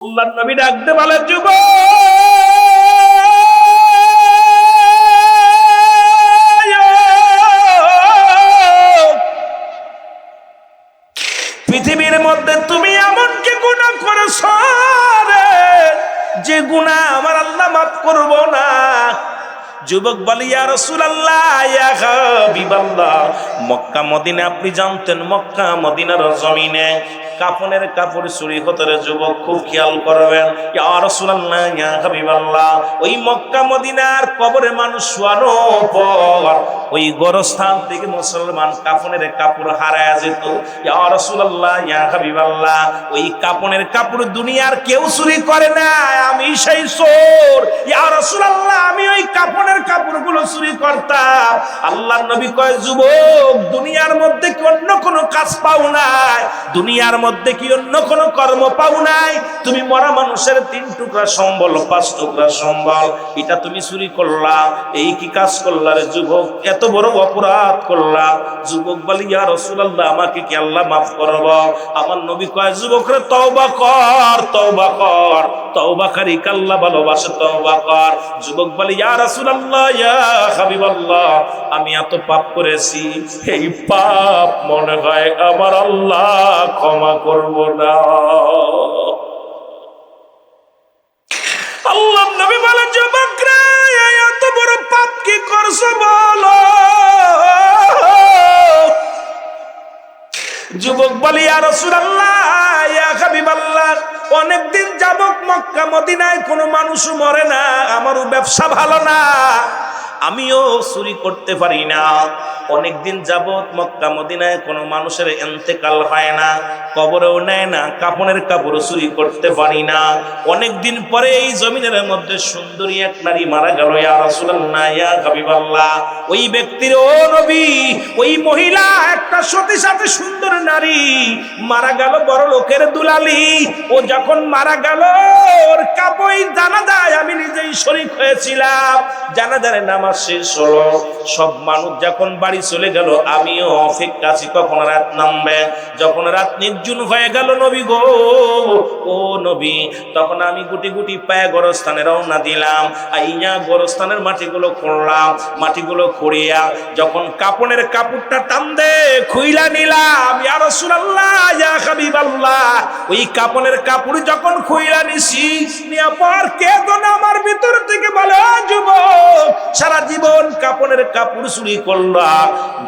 আল্লাহর নবী ডাকতে বলে, যুবক পৃথিবীর মধ্যে তুমি এমন কি গুনাহ করেছো রে, যে গুনাহ আমার আল্লাহ মাফ করব না? যুবক বলে, ইয়া রাসূলুল্লাহ, ইয়া হাবিবাল্লাহ, মক্কা মদিনা আপনি জানতেন, মক্কা মদিনার জমিনে কাফনের কাপড় চুরি হতে রে যুবক, খুব খেয়াল করবেন। ইয়া রাসূলুল্লাহ, ইয়া হাবিবাল্লাহ, ওই মক্কা মদিনার কবরে মানুষ শোয়ানো পর ওই গোরস্থান থেকে মুসলমান কাফনের কাপড় হারায় যেত। ইয়া রাসূলুল্লাহ, ইয়া হাবিবাল্লাহ, ওই কাফনের কাপড় দুনিয়ার কেউ চুরি করে না, আমি সেই চোর। ইয়া রাসূলুল্লাহ, আমি ওই কাফনের কাপড়গুলো চুরি করতাম। আল্লাহর নবী কয়, যুবক দুনিয়ার মধ্যে কি অন্য কোনো কাজ পাও নাই? দুনিয়ার মধ্যে কি অন্য কোনো কর্ম পাও নাই? তুমি মরা মানুষের 3 টুকরা সম্বল, 5 টুকরা সম্বল, এটা তুমি চুরি করলা। এই কি কাজ করলা রে যুবক? এত বড় অপরাধ করলা। যুবক বলে, ইয়া রাসূলুল্লাহ, আমাকে কি আল্লাহ মাফ করব? আমার নবী কয়, যুবক রে, তওবা কর, তওবা কর, তওবাকারী আল্লাহ ভালোবাসে, তওবা কর। যুবক বলে, ইয়া রাসূলুল্লাহ, ইয়া হাবিবাল্লাহ, আমি এত পাপ করেছি, এই পাপ মনে হয় আমার আল্লাহ ক্ষমা করব না। আল্লাহ নবী বলে, যুবক রে, এত বড় পাপ কি করছো বলো? যুবক বলে, ইয়া রাসূলুল্লাহ, ইয়া হাবিবাল্লাহ, অনেকদিন যাবত মক্কা মদিনায় কোনো মানুষ মরে না, আমারও ব্যবসা ভালো না, আমিও চুরি করতে পারি না। অনেকদিন যাবত মক্কা মদিনায় কোনো মানুষের ইন্তেকাল হয় না, কবরেও নেয় না, কাফনের কাপড় চুরি করতে পারি না। অনেকদিন পরে এই জমিনের মধ্যে সুন্দরী এক নারী মারা গেল। ইয়া রাসূলুল্লাহ, ইয়া হাবিবাল্লাহ, ওই ব্যক্তির, ও নবী, ওই মহিলা একটা সতী সাথে সুন্দর নারী মারা গেল, বড় লোকের দুলালি। ও যখন মারা গেল, ওর কাপড় জানাজায় আমি নিজেই শরীক হয়েছিলাম। জানাজার নামাজ শেষ হলো, সব মানুষ যখন বাড়ি চলে গেল, আমিও অপেক্ষা আছি কখন রাত নামবে। যখন রাত নির্জুন হয়ে গেল নবী গো, ও নবী, তখন আমি গুটি গুটি পায়ে গোরস্থানে রওনা দিলাম। আইয়া গোরস্থানের মাটিগুলো খুঁড়লাম, মাটিগুলো খুঁড়িয়া যখন কাপনের কাপড়টা টান দে খুইলা নিলাম। ইয়া রাসূলুল্লাহ, ইয়া হাবিবাল্লাহ, ওই কাপনের কাপড় যখন খুইলা নিছি, নিয়া পর কে যেন আমার ভিতর থেকে বলে, যুবক, সারা জীবন কাপনের কাপড় চুরি করলা,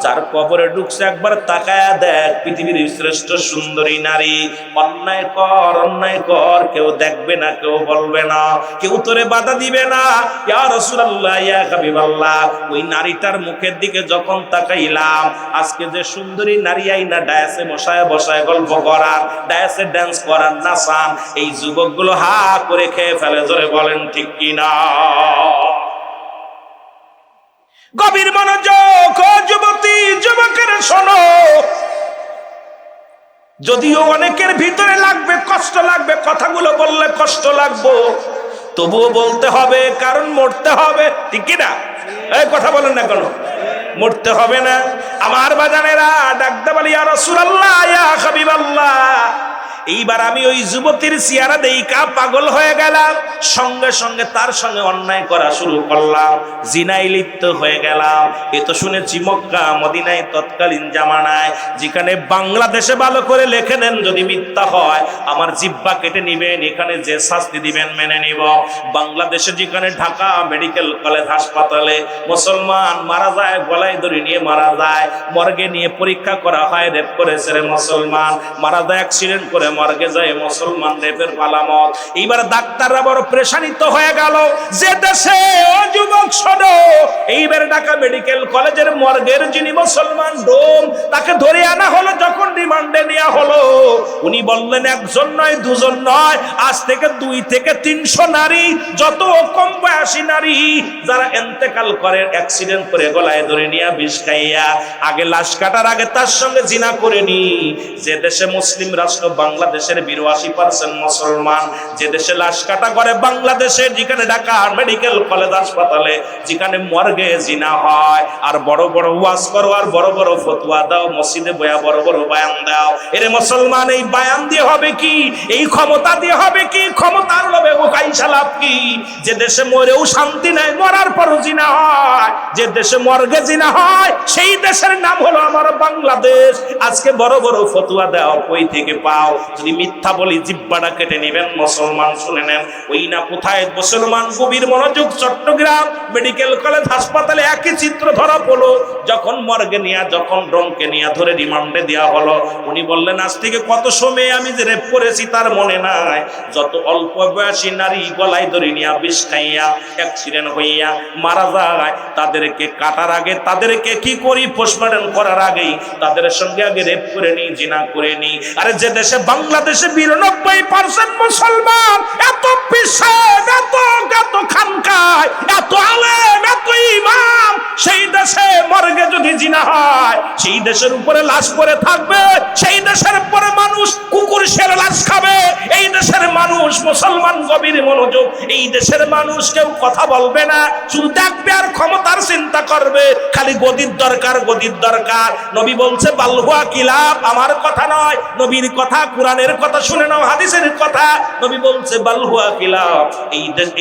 যার কবরে ঢুকছে একবার তাকায়া দেখ, পৃথিবীর শ্রেষ্ঠ সুন্দরী নারী। অন্যায় কর, অন্যায় কর, কেউ দেখবে না, কেউ বলবে না, কেউ তোরে বাধা দিবে না। ইয়া রাসূলুল্লাহ, ইয়া হাবিবাল্লাহ, ওই নারীটার মুখের দিকে যখন তাকাইলাম, আজকে যে সুন্দরী নারী আইনা ডায়াসে বসায় বসায় গল্প করার, ডায়াসে ড্যান্স করার, নাচান, এই যুবকগুলো হা করে খেয়ে ফেলে। জোরে বলেন ঠিক কিনা? গভীর মনোযোগ, ও যুবতী, যুবকেরা শোনো। যদিও অনেকের ভিতরে লাগবে, কষ্ট লাগবে, কথাগুলো বললে কষ্ট লাগবে, তবুও বলতে হবে, কারণ মরতে হবে, ঠিক কিনা? এই কথা বলেন না কেন? মরতে হবে না? আমার বাজানেরা ডাকতে বলি, ইয়া রাসূলুল্লাহ, ইয়া হাবিবাল্লাহ, এইবার আমি ওই যুবতীর চেহারা দেইকা পাগল হয়ে গেলাম। সঙ্গে সঙ্গে তার সঙ্গে অন্যায় করা শুরু করলাম, জিনায় লিপ্ত হয়ে গেলাম। এ তো শুনেছি মক্কা মদিনায় তৎকালীন জামানায়, যেখানে বাংলাদেশে ভালো করে লেখে নেন, যদি মিথ্যা হয় আমার জিহ্বা কেটে নিবেন, এখানে যে শাস্তি দিবেন মেনে নিব। বাংলাদেশে যেখানে ঢাকা মেডিকেল কলেজ হাসপাতালে মুসলমান মারা যায়, গলায় দড়ি নিয়ে মারা যায়, মর্গে নিয়ে পরীক্ষা করা হয়, রেপ করেছে রে মুসলমান, মারা যায় অ্যাক্সিডেন্ট করে মর্গে যায় মুসলমান, রেপের পালামত। এইবার ডাক্তাররা বড় প্রেশানিত হয়ে গেল, যে দেশে, ও যুবক শোনো, এইবার ঢাকা মেডিকেল কলেজের মর্গের যিনি মুসলমান ডোম, তাকে ধরে আনা হলো। যখন রিমান্ডে নেওয়া হলো, উনি বললেন, একজন নয়, দুজন নয়, আজ থেকে 2 থেকে 300 নারী, যত কম বয়সী নারী যারা ইন্তেকাল করে, অ্যাক্সিডেন্ট করে, গলায় ধরে নিয়ে বিষ খাইয়া, আগে লাশ কাটার আগে তার সঙ্গে জিনা করে নি। যে দেশে মুসলিম রাষ্ট্র বাংলা বাংলাদেশের 82% মুসলমান। যে দেশে লাশ কাটা করে বাংলাদেশে, যেখানে ঢাকা মেডিকেল কলেজ হাসপাতালে, যেখানে মর্গে জিনা হয়, আর বড় বড় ওয়াজ করো আর বড় বড় ফতোয়া দাও, মসজিদে বয়া বড় বড় বয়ান দাও। এরে মুসলমান, এই বয়ান দিয়ে হবে কি? এই ক্ষমতা দিয়ে হবে কি? ক্ষমতার লোভে ও পয়সা লাভ কি? যে দেশে মরেও শান্তি নাই, মরার পরও জিনা হয়, যে দেশে মর্গে জিনা হয়, সেই দেশের নাম হলো আমার বাংলাদেশ। আজকে বড় বড় ফতোয়া দাও, কই থেকে পাও? যদি মিথ্যা বলি জিহ্বাটা কেটে নেবেন। মুসলমান শুনে নেন, ওই না কোথায় মুসলমান, গভীর মনোযোগ, চট্টগ্রাম মেডিকেল কলেজ হাসপাতালে একই চিত্র ধরা পড়লো। যখন মর্গে নিয়ে, যখন রংকে নিয়ে ধরে রিমান্ডে দেওয়া হলো, উনি বললেন আজ থেকে কত সময় আমি যে রেপ করেছি তার মনে নাই। যত অল্প বয়সী নারী গলায় ধরে নিয়ে বিষ খাইয়া অ্যাক্সিডেন্ট হইয়া মারা যায়, তাদেরকে কাটার আগে, তাদেরকে কি করি, পোস্টমর্টম করার আগেই তাদের সঙ্গে আগে রেপ করে নি, জিনা করে নি। আরে যে দেশে, বাংলাদেশে 92% মুসলমান, এত পিছন, এত খানকায়, এত আলেম, এত ইমাম, সেই দেশে মর্গে যদি জিনা হয়, সেই দেশের উপরে লাশ পড়ে থাকবে, সেই দেশের পরে মানুষ কুকুর শের লাশ খাবে। এই দেশের মানুষ, মুসলমান গভীর মনোযোগ, এই দেশের মানুষ কেউ কথা বলবে না, শুধু দেখবে আর ক্ষমতার চিন্তা করবে, খালি গদির দরকার, গদির দরকার। নবী বলছে বালহুয়া কিলাব, আমার কথা নয়, নবীর কথা, কোরআনের কথা শুনে নাও, হাদিসের কথা। নবী বলছে বালহুয়া কিলাব,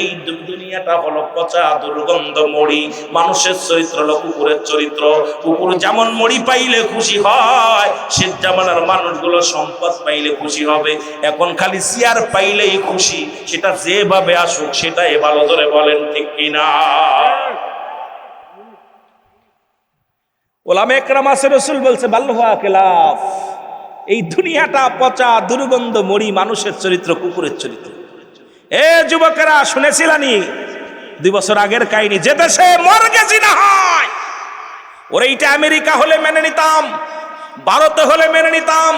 এই দুনিয়াটা হলো পচা দুর্গন্ধ মড়ি। মানুষের চরিত্র হলো কুকুরের চরিত্র। কুকুর যেমন মড়ি পাইলে খুশি হয়, সে জামানার মানুষগুলো সম্পদ পাইলে খুশি হবে। এখন খালি চেয়ার পাইলেই খুশি, সেটা যেভাবে আসুক সেটাই ভালো, ধরে বলেন ঠিক কিনা? ওলামা একরাম আছে, রাসূল বলছে বালহুয়া কিলাব, এই দুনিয়াটা পচা দুর্গন্ধ মড়ি, মানুষের চরিত্র কুকুরের চরিত্র। এ যুবকেরা, শুনেছিলানি 2 বছর আগের কাহিনী, যে দেশে মর্গে জিনা হয়, ওরা এইটা আমেরিকা হলে মেনে নিতাম, ভারতে হলে মেনে নিতাম,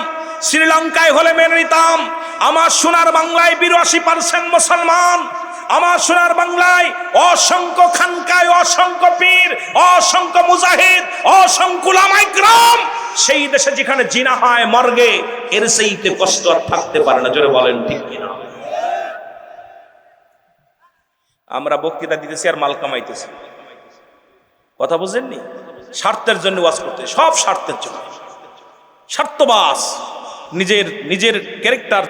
শ্রীলঙ্কায় হলে মেনে নিতাম। আমার সোনার বাংলায় 82% মুসলমান। আমার সোনার বাংলায় অসংখ্য খানকায়, অসংখ্য পীর, অসংখ্য মুজাহিদ, অসংখ্য উলামায়ে কেরাম। সেই দেশে যেখানে জিনা হয় মর্গে, এর সেইতে কষ্ট আর থাকতে পারে না, জোরে বলেন ঠিক কিনা? আমরা বক্তৃতা দিতেছি আর মাল কামাইতেছি, কথা বুঝেননি? স্বার্থের জন্য ওয়াজ করতে, সব স্বার্থের জন্য, স্বার্থবাস, নিজের ক্যারেক্টার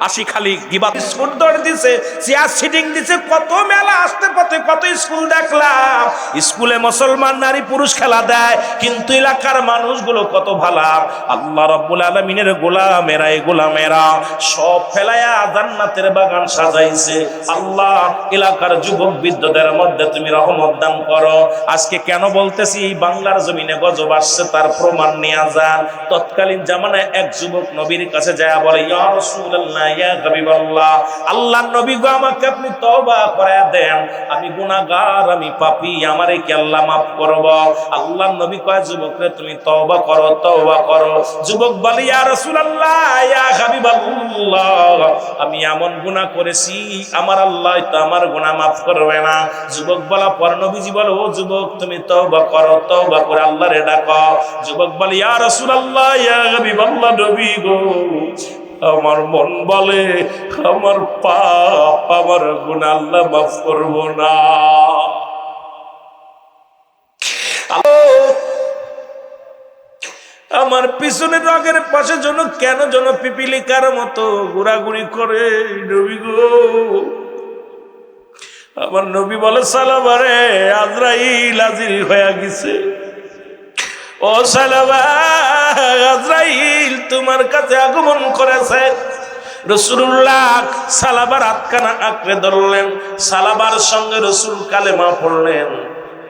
আসি খালি গিবাত। স্কুল দৌড় দিছে, চেয়ার সিটিং দিছে, কত মেলা আসতে পথে কত স্কুল দেখলাম। স্কুলে মুসলমান নারী পুরুষ খেলা দেয়, কিন্তু এলাকার মানুষগুলো কত ভালা। আল্লাহ রাব্বুল আলামিনের গোলামেরা, এই গোলামেরা সব ফেলায়া জান্নাতের বাগান সাজাইছে। আল্লাহ এলাকার যুবক বৃদ্ধদের মধ্যে তুমি রহমত দান করো। আজকে কেন বলতেছি, এই বাংলার জমিনে গজব আসছে তার প্রমাণ নিয়ে যান। তৎকালীন জামানায় এক যুবক নবীর কাছে যায় বলে, ইয়া রাসূলুল্লাহ, ইয়া হাবিবাল্লাহ, আল্লাহর নবী গো, আমাকে আপনি তওবা করে দেন, আমি গুনাহগার, আমি পাপী, আমারে কি আল্লাহ মাফ করব? আল্লাহর নবী কয়, যুবকরে তুমি তওবা করো, তওবা করো। যুবক বলে, ইয়া রাসূলুল্লাহ, ইয়া হাবিবাল্লাহ, আমি এমন গুনাহ করেছি আমার আল্লাহ তো আমার গুনাহ মাফ করবে না। যুবক বলা পর নবীজি বলে, ও যুবক তুমি তওবা করো, তওবা করে আল্লাহরে ডাকো। যুবক বলে, ইয়া রাসূলুল্লাহ, ইয়া হাবিবাল্লাহ, নবী গো, আমার মন বলে আমার পাপ, আমার গুনাহ আল্লাহ মাফ করবো না। আমার পিছনের রগের পাশে কেন পিপিলিকার মতো ঘোরাঘুরি করে নবী গো। আমার নবী বলে, সালাম, আরে আজরাইল হাজির হয়ে গেছে। ও সালামা, আজরাইল তোমার কাছে আগমন করেছে। রাসূলুল্লাহ সালাবার হাতখানা আঁকড়ে ধরলেন, সালাবার সঙ্গে রাসূল কালেমা পড়লেন।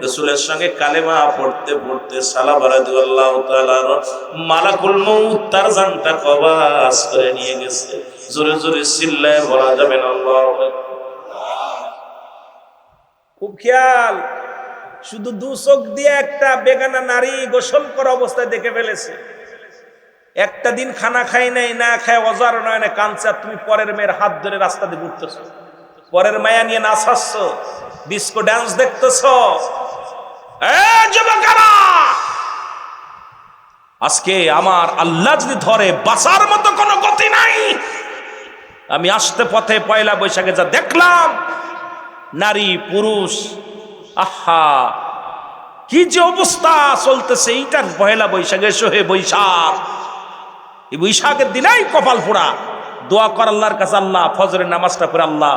রাসূলের সঙ্গে কালেমা পড়তে পড়তে সালাবা রাদিয়াল্লাহু তাআলা মালাকুল মউত তার জানটা কবাজ করে নিয়ে গেছে। জোরে জোরে চিল্লায় বলা যাবে না আল্লাহু আকবার। খুব খেয়াল, শুধু 2 চোখ দিয়ে একটা বেগানা নারী গোসল করা অবস্থায় দেখে ফেলেছে। একটা দিন খানা খাই নাই, না খায় অজার নয় না কাঁদছে, তুমি পরের মেয়ের হাত ধরে রাস্তা দিয়ে ঘুরতেছো, পরের মায়া নিয়ে নাচাচ্ছ, ডিস্কো ডান্স দেখতেছ। যুবকেরা, আজকে আমার আল্লাহ যদি ধরে বাঁচার মতো কোনো কথা অনুমতি নাই। আমি আসতে পথে পয়লা বৈশাখে যা দেখলাম, নারী পুরুষ, আহা কি যে অবস্থা চলতেছে। এইটার পয়লা বৈশাখে সোহে বৈশাখ, এই বৈশাখের দিনেই কপাল পোড়া। দোয়া কর আল্লাহর কাছে, আল্লাহ ফজরের নামাজটা পড়ে আল্লাহ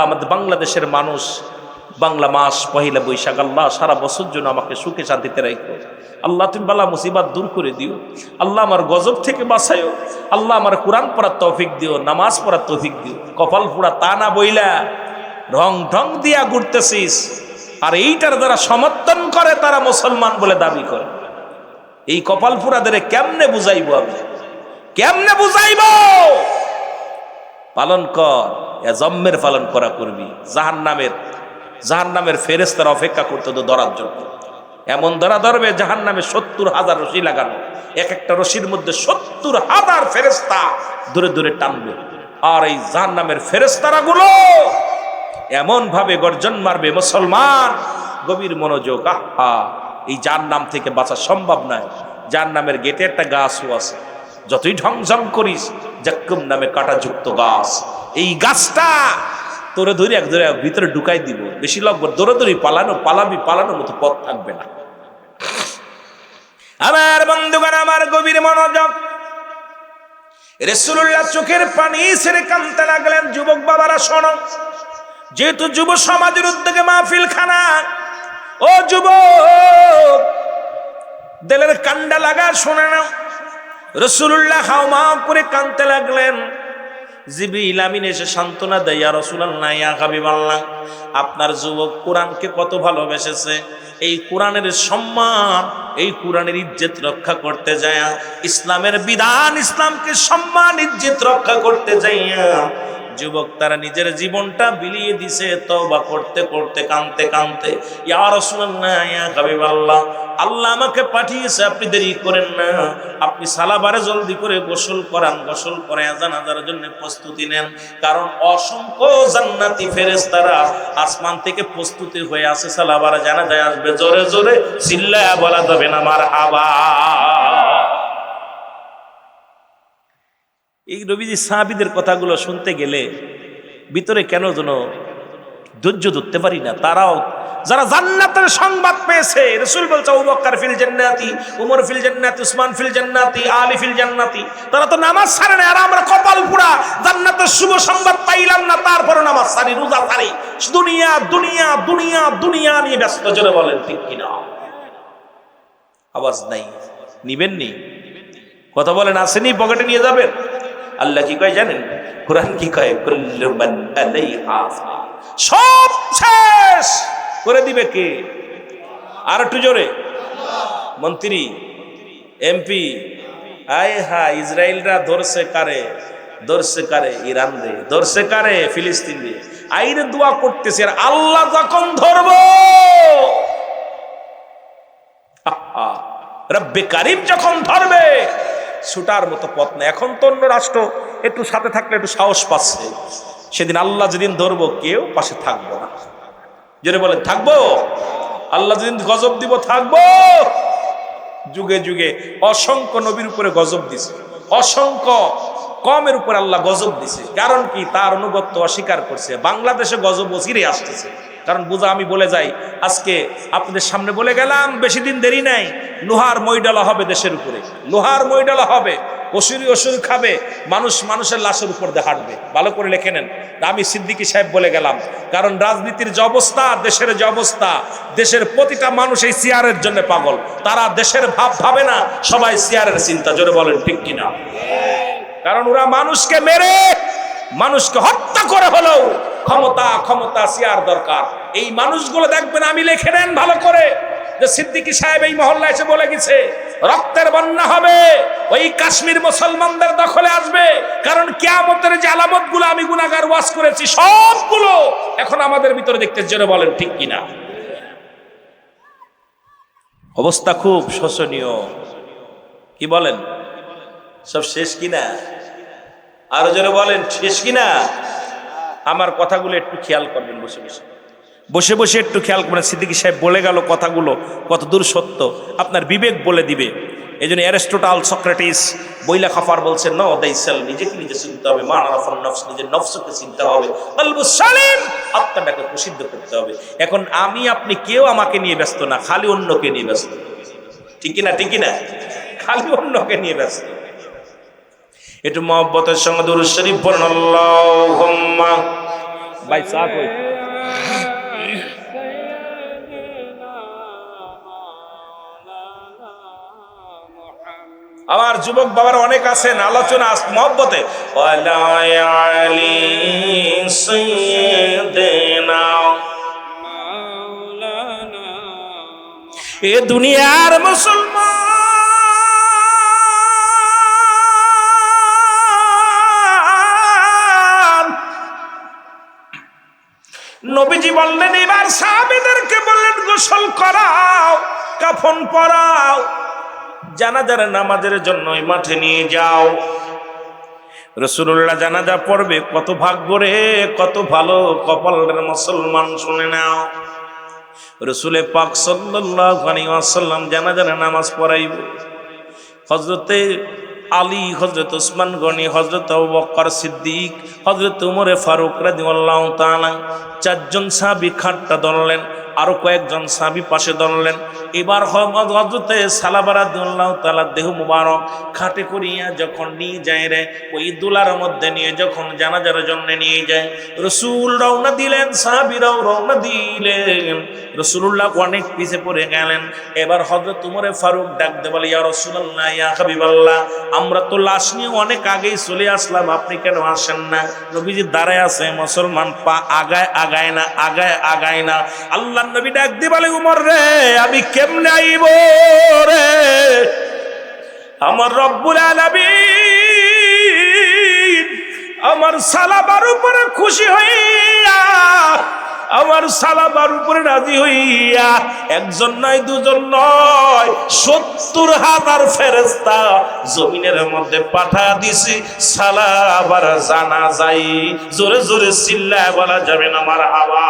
আমাদের বাংলাদেশের মানুষ বাংলা মাস পহিলা বৈশাখ আল্লাহ সারা বছর জন্য আমাকে সুখে শান্তিতে রাখো। আল্লাহ তুমি বালা মুসিবত দূর করে দিও। আল্লাহ আমার গজব থেকে বাঁচাইও। আল্লাহ আমার কোরআন পড়ার তৌফিক দিও, নামাজ পড়ার তৌফিক দিও। কপাল পোড়া তা না বইলা রং ঢং দিয়া ঘুরতেছিস, আর এইটার দ্বারা সমর্থন করে তারা মুসলমান বলে দাবি করে। এই কপাল পোড়াদের কেমনে বুঝাইবো আমি, কেমনে বুঝাইব? পালন কর, জম্মের পালন করা করবি। জাহান্নামের ফেরেশতারা অপেক্ষা করতে তো ধরার জন্য। এমন ধরবে জাহান্নামে 70,000 রশি লাগানো, এক একটা রশির মধ্যে 70,000 ফেরেশতা দূরে দূরে টানবে। আর এই জাহান্নামের ফেরেশতারা গুলো এমন ভাবে গর্জন মারবে, মুসলমান গভীর মনোযোগ। আহা, এই জাহান্নাম থেকে বাঁচা সম্ভব নয়। জাহান্নামের গেটে একটা গাছও আছে, যতই ঢংঝং করিস, জাক্কুম নামে কাঁটাযুক্ত গাছ। এই গাছটা তোরে ধরে ভিতরে ঢুকাই দিব। বেশি লোক দৌড়াদৌড়ি পালানোর মতো পথ থাকবে না। আমার বন্ধুগণ, আমার গভীর মনোযোগ। রাসূলুল্লাহ চোখের পানি ছেড়ে কাঁদতে লাগলেন। যুবক বাবারা শোনো, যেহেতু যুব সমাজের উদ্যোগে মাহফিল খানা, ও যুবক দিলের কান্ডা লাগা শোনে না। রাসূলুল্লাহ হাওমাও করে কাঁদতে লাগলেন। জিবরিল আমিন এসে সান্ত্বনা দেয়, ইয়া রাসূলুল্লাহ, ইয়া হাবিবাল্লাহ, আপনার যুবক কোরআনকে কত ভালোবেসেছে। এই কোরআনের সম্মান, এই কোরআনের ইজ্জত রক্ষা করতে যায়, ইসলামের বিধান, ইসলামকে সম্মান ইজ্জত রক্ষা করতে যাইয়া যুবক তারা নিজের জীবনটা বিলিয়ে দিছে। তওবা করতে করতে কাঁদতে কাঁদতে, ইয়া রাসূলুল্লাহ, ইয়া হাবিবাল্লাহ, আল্লাহ আমাকে পাঠিয়েছে, আপনি দেরি করেন না, আপনি সালাবারে জলদি করে গোসল করান, গোসল করে জানাজার জন্য প্রস্তুতি নেন। কারণ অসংখ্য জান্নাতি ফেরেশতারা আসমান থেকে প্রস্তুতি হয়ে আছে, সালাবারে জানাজায় আসবে। জোরে জোরে চিল্লায়া বলা যাবে না মারহাবা। এই নবীজি সাহাবীদের কথাগুলো শুনতে গেলে ভিতরে কেন যেন ধৈর্য ধরতে পারি না। তারাও যারা জান্নাতের সংবাদ পেয়েছে, রাসূল বলছে আবু বকর ফিল জান্নাতি, উমর ফিল জান্নাতি, উসমান ফিল জান্নাতি, আলী ফিল জান্নাতি, তারা তো নামাজ ছাড়ে না। আর আমরা কপাল পুরা জান্নাতের শুভ সংবাদ পাইলাম না, তারপরে নামাজ ছাড়ি, রোজা ছাড়ি, দুনিয়া দুনিয়া দুনিয়া দুনিয়া নিয়ে ব্যস্ত। জোরে বলেন ঠিক কিনা? আওয়াজ নাই, নিবেন নি? কথা বলেন, আসেনি পকেটে নিয়ে যাবেন। আল্লাহ কি কয় জানেন? কোরআন কি কয়? কুল্লু মান আলাইহা ফান, সব শেষ করে দিবে কে? আর একটু জোরে। মন্ত্রী, এমপি, আয় হা, ইসরায়েলরা ধরছে কারে? ধরছে কারে? ইরান রে। ধরছে কারে? ফিলিস্তিন রে। আইরে দোয়া করতেছে, আর আল্লাহ যখন ধরবো, রব্বে কারিম যখন ধরবে, ছুটার মতো পথ নেই। এখন তো অন্য রাষ্ট্র একটু সাথে থাকলে একটু সাহস পাচ্ছে, সেদিন আল্লাহ যেদিন ধরবো কেউ পাশে থাকবো না। যেটা বলেন থাকবো? আল্লাহ যেদিন গজব দিব থাকবো। যুগে যুগে অসংখ্য নবীর উপরে গজব দিছে, অসংখ্য কমের উপর আল্লাহ গজব দিছে। কারণ কি? তার অনুগত্য অস্বীকার করছে। বাংলাদেশে গজব অচিরে আসতেছে। কারণ বুঝা, আমি বলে যাই, আজকে আপনাদের সামনে বলে গেলাম, বেশি দিন দেরি নাই, লোহার মই ডালা হবে দেশের উপরে, লোহার মই ডালা হবে। অসুর খাবে, মানুষের লাশের উপর দিয়ে হাঁটবে। ভালো করে লিখে নেন, আমি সিদ্দিকী সাহেব বলে গেলাম। কারণ রাজনীতির যে অবস্থা, দেশের যে অবস্থা, দেশের প্রতিটা মানুষ এই চেয়ারের জন্য পাগল। তারা দেশের ভাবে না, সবাই চেয়ারের চিন্তা। জোরে বলেন ঠিক কিনা? কারণ ওরা মানুষকে মেরে, মানুষকে হত্যা করে হলেও ক্ষমতা ক্ষমতা চেয়ার দরকার। এই মানুষগুলো দেখবেন, আমি লিখে নেন ভালো করে, যে সিদ্দিকী সাহেব এই মহল্লা এসে বলে গেছে, রক্তের বন্যা হবে, ওই কাশ্মীর মুসলমানদের দখলে আসবে। কারণ কিয়ামতের যে আলামত গুলো আমি গুনাহগার ওয়াজ করেছি, সবগুলো এখন আমাদের ভিতরে দেখতে। জোরে বলেন ঠিক কিনা? অবস্থা খুব শোচনীয়। কি বলেন? সব শেষ কিনা? আরো জোরে বলেন, শেষ কিনা? আমার কথাগুলো একটু খেয়াল করবেন, বসে বসে একটু খেয়াল করবেন। সিদ্দিকী সাহেব বলে গেল কথাগুলো কত দূর সত্য, আপনার বিবেক বলে দিবে। এই জন্য অ্যারিস্টটল, সক্রেটিস বইলা খাফার বলছে নো দ্য সেলফ, নিজেকে নিজে চিনতে হবে, মান আরাফান নফস, নিজের নফসকে চিনতে হবে, কলবু সালিম, আত্মাটাকে প্রসিদ্ধ করতে হবে। এখন আমি আপনি কেউ আমাকে নিয়ে ব্যস্ত না, খালি অন্যকে নিয়ে ব্যস্ত, ঠিক না ঠিক না, খালি অন্যকে নিয়ে ব্যস্ত। একটু মহব্বতের সঙ্গে দুরূদ শরীফ পড়ুন, আল্লাহুম্মা। ভাই চা কই? আমার যুবক বাবার অনেক আছেন, আলোচনা মহব্বতে। এ দুনিয়ার মুসলমান, নবীজি বললেন এবার সাহাবীদেরকে বললেন গোসল করাও, কাফন পরাও, জানাজার নামাজের জন্য ওই মাঠে নিয়ে যাও। রাসূলুল্লাহ জানাজা পড়বে, কত ভাগ্য রে, কত ভালো কপালের মুসলমান, শুনে নাও। রাসূলে পাক সাল্লাল্লাহু আলাইহি ওয়াসাল্লাম জানাজার নামাজ পড়াইব। হযরতে আলী, হযরত ওসমান গনি, হযরত আবু বকর সিদ্দিক, হযরত উমরে ফারুক রাদিয়াল্লাহু তাআলা, চারজন সাহাবী খাটটা ধরলেন, আরো কয়েকজন সাহাবী পাশে ধরলেন। এবার হযরতে সালাবা রাদিয়াল্লাহু তাআলা দেহ মুবারক খাটে করিয়া যখন নিয়ে যায় রে, ওই দুলার মধ্যে নিয়ে যখন জানাজার জন্য নিয়ে যায়, রাসূল রওনা দিলেন, সাহাবীরাও রওনা দিলেন। রাসূলুল্লাহ অনেক পিছে পড়ে গেলেন। এবার হযরত উমরে ফারুক ডাক দিয়ে বলে, ইয়া রাসূলুল্লাহ, ইয়া হাবিবাল্লাহ, আমরা তো লাশ নিয়ে অনেক আগেই চলে আসলাম, আপনি কেন আসেন না? নবীজি দাঁড়ায় আছে, মুসলমান পা আগায় আগায় না, আগায় আগায় না। আল্লাহ নবী ডাক দিয়ে বলে, উমর রে, আমি কেমনে আইব রে? আমার রব্বুল আলামিন আমার সালাবার উপরে খুশি হইয়া, আমার সালাবার উপরে রাজি হইয়া, একজন নয়, দুজন নয়, ৭০,০০০ ফেরেশতা জমিনের মধ্যে পাঠা দিছি সালাবার জানাজাই। জোরে জোরে চিল্লায় বলা যাবে না মারহাবা।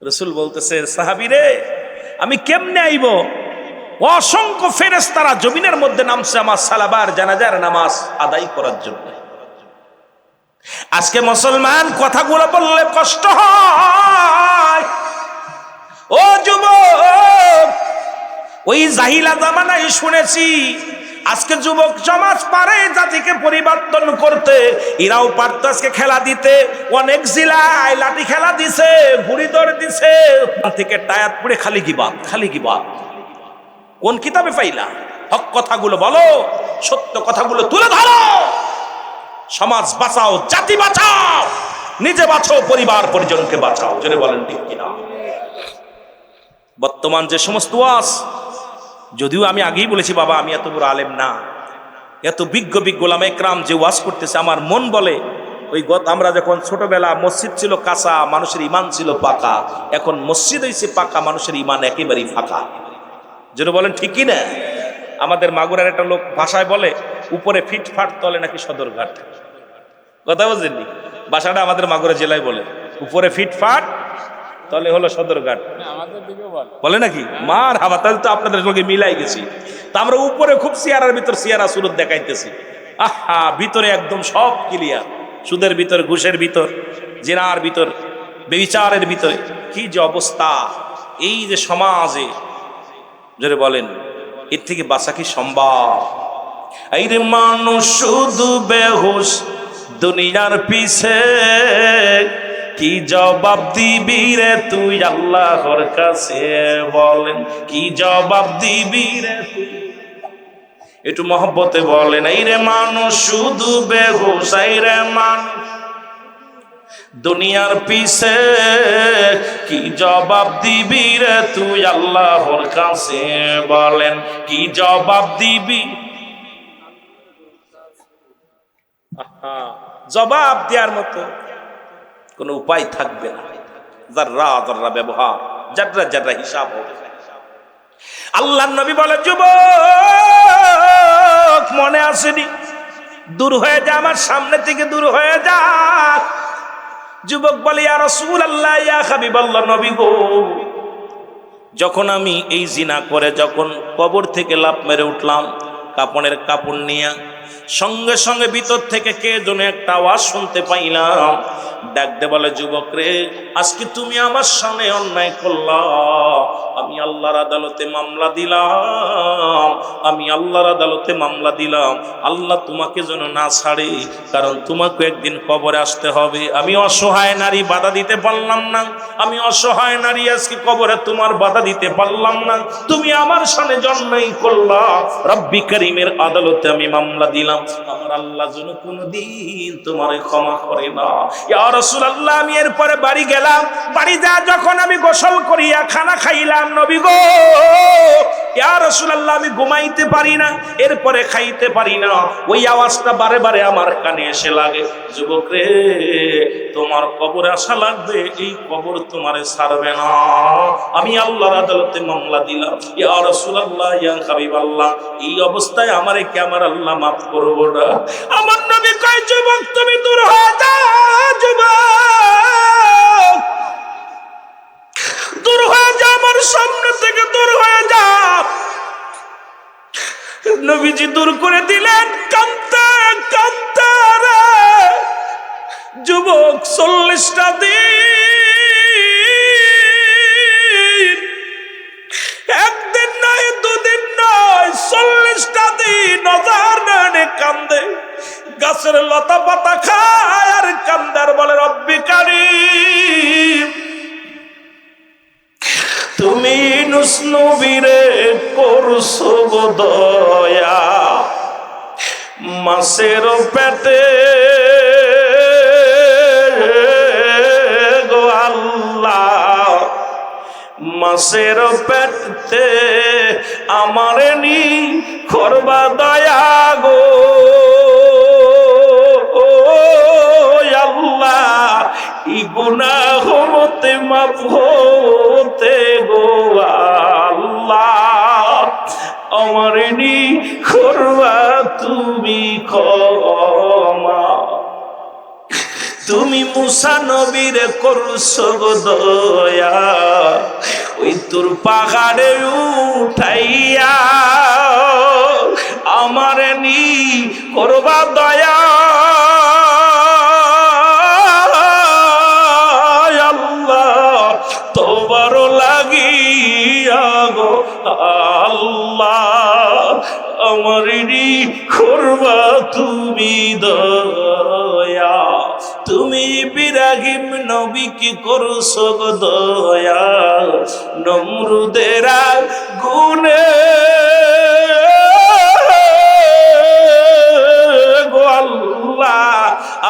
রাসূল বলতেছে, সাহাবীরে, আমি কেমনে আইব? অসংখ্য ফেরেশতারা জমিনের মধ্যে নামছে আমার সালাবার জানাজার নামাজ আদায় করার জন্য। আজকে মুসলমান কথাগুলো বললে কষ্ট হয়। ও যুবক, ওই জাহিলা জামানায় শুনেছি, আজকে যুবক সমাজ পারে জাতিকে পরিবর্তন করতে। এরাও পারত আজকে খেলা দিতে, অনেক জেলায় লাঠি খেলা দিছে, ঘুড়ি দৌড় দিছে, থেকে টায়ার পড়ে খালি গিবাত, খালি গিবাত। কোন কিতাবে পাইলা? হক কথাগুলো বলো, সত্য কথাগুলো তুলে ধরো, সমাজ বাঁচাও, জাতি বাঁচাও, নিজে বাঁচাও, পরিবার পরিজনকে বাঁচাও। জোরে বলেন ঠিক কিনা? বর্তমান যে সমস্ত ওয়াজ, যদিও আমি আগেই বলেছি বাবা, আমি এত বড় আলেম না, এত বিজ্ঞ বিজ্ঞ ওলামা একরাম যে ওয়াজ করতেছে, আমার মন বলে ওই আমরা যখন ছোটবেলা মসজিদ ছিল কাঁচা, মানুষের ইমান ছিল পাকা, এখন মসজিদ হয়েছে পাকা, মানুষের ইমান একেবারেই ফাঁকা। যেটা বলেন ঠিক কি না? আমাদের মাগুরার একটা লোক ভাষায় বলে, উপরে ফিটফাট তলে নাকি সদরঘাট। কথা বুঝলেননি? ভাষাটা আমাদের মাগুরা জেলায় বলে, উপরে ফিটফাট তলে হলো সদরঘাট, বলে নাকি? মার হাবা, তাহলে তো আপনাদের সঙ্গে মিলাই গেছি। তা আমরা উপরে খুব সিয়ারার ভিতর সিয়ারা সুরত দেখাইতেছি, আহা, ভিতরে একদম সব ক্লিয়ার। সুদের ভিতর, ঘুষের ভিতর, জেনার ভিতর, বেবিচারের ভিতরে কি যে অবস্থা! এই যে সমাজে, যারা বলেন এর থেকে বাঁচা কি সম্ভব? এই রে মানুষ শুধু বেহুশ দুনিয়ার পিছে, কি জবাব দিবি রে তুই আল্লাহর কাছে? বলেন কি জবাব দিবি রে তুই? একটু মহব্বতে বলেন, এই রে মানুষ শুধু বেহুশ, এই রে মানুষ দুনিয়ার পিছে, কি জবাব দিবি রে তুই আল্লাহর কাছে? বলেন কি জবাব দিবি? জবাব দেওয়ার মতো কোনো উপায় থাকবে না। যাররা যাররা ব্যবহার, যাররা যাররা হিসাব হবে। আল্লাহর নবী বলে, যুবক মনে আসেনি? দূর হয়ে যা, আমার সামনে থেকে দূর হয়ে যা। যুবক বলে, ইয়া রাসূলুল্লাহ, ইয়া হাবিবাল্লাহ, নবী গো, যখন আমি এই জিনা করে যখন কবর থেকে লাফ মেরে উঠলাম কাপড়ের কাপড় নিয়ে, সঙ্গে সঙ্গে ভিতর থেকে কে যেন একটা আওয়াজ শুনতে পাইলাম, ডাক দে বলে, যুবক রে, আজকে তুমি আমার সামনে অন্যায় করলা, আমি আল্লাহর আদালতে মামলা দিলাম, আমি আল্লাহর আদালতে মামলা দিলাম, আল্লাহ তোমাকে যেন না ছাড়ে, কারণ তোমাকে একদিন কবরে আসতে হবে। আমি অসহায় নারী বাধা দিতে পারলাম না, আমি অসহায় নারী আজকে কবরে তোমার বাধা দিতে পারলাম না, তুমি আমার সামনে অন্যায় করলা, রব্বি করিমের আদালতে আমি মামলা দিলাম, আমার আল্লাহ যেন কোনদিন তোমারে ক্ষমা করে না। ইয়া রাসূলুল্লাহ, আমি এরপরে বাড়ি গেলাম, বাড়ি যা যখন আমি গোসল করিয়া খানা খাইলাম, নবী গো, ইয়া রাসূলুল্লাহ, আমি ঘুমাইতে পারি না, এরপরে খাইতে পারি না, ওই আওয়াজটা বারে বারে আমার কানে এসে লাগে, যুবক রে, তোমার কবরে আসা লাগবে, এই কবর তোমারে ছাড়বে না, আমি আল্লাহর আদালতে মামলা দিলাম। ইয়া রাসূলুল্লাহ, ইয়া হাবিবাল্লাহ, এই অবস্থায় আমারে কি আমার আল্লাহ মাফ করবো না? আমার নবী কয়, যুবক তুমি দূর হয়ে যাও, যুবক দূর হয়ে যা, আমার সামনে থেকে দূর হয়ে যা। নবীজি দূর করে দিলেন, কাঁদতে কাঁদতে রে যুবক 40টা দিন, একদিন নয় দুদিন নয়, 40টা দিন নজর নয়নে কান্দে, গাছের লতা পাতা খায় আর কান্দার বলে, রব্বি কারীম, তুমি ইউনূস নবীরে করছো গো দয়া, মাছের পেটে গো আল্লাহ, মাছের পেটে আমারে নি করবা দয়া গো আল্লাহ, ই গুনাহ হতে মাফ হতে গো আল্লাহ, আমারে নি করবা তুমি ক্ষমা। তুমি মুসা নবীরে করছো গো দয়া, ওই তোর পাহাড়ে উঠাইয়া আমারে নি করবা দয়া আল্লাহ, তোবার লাগিয়া গো আল্লাহ, আমারে নি করবা তুমি দয়া। তুমি ইব্রাহিম নবী কি করছো গো দয়া, নমরুদের গুনে গো আল্লাহ,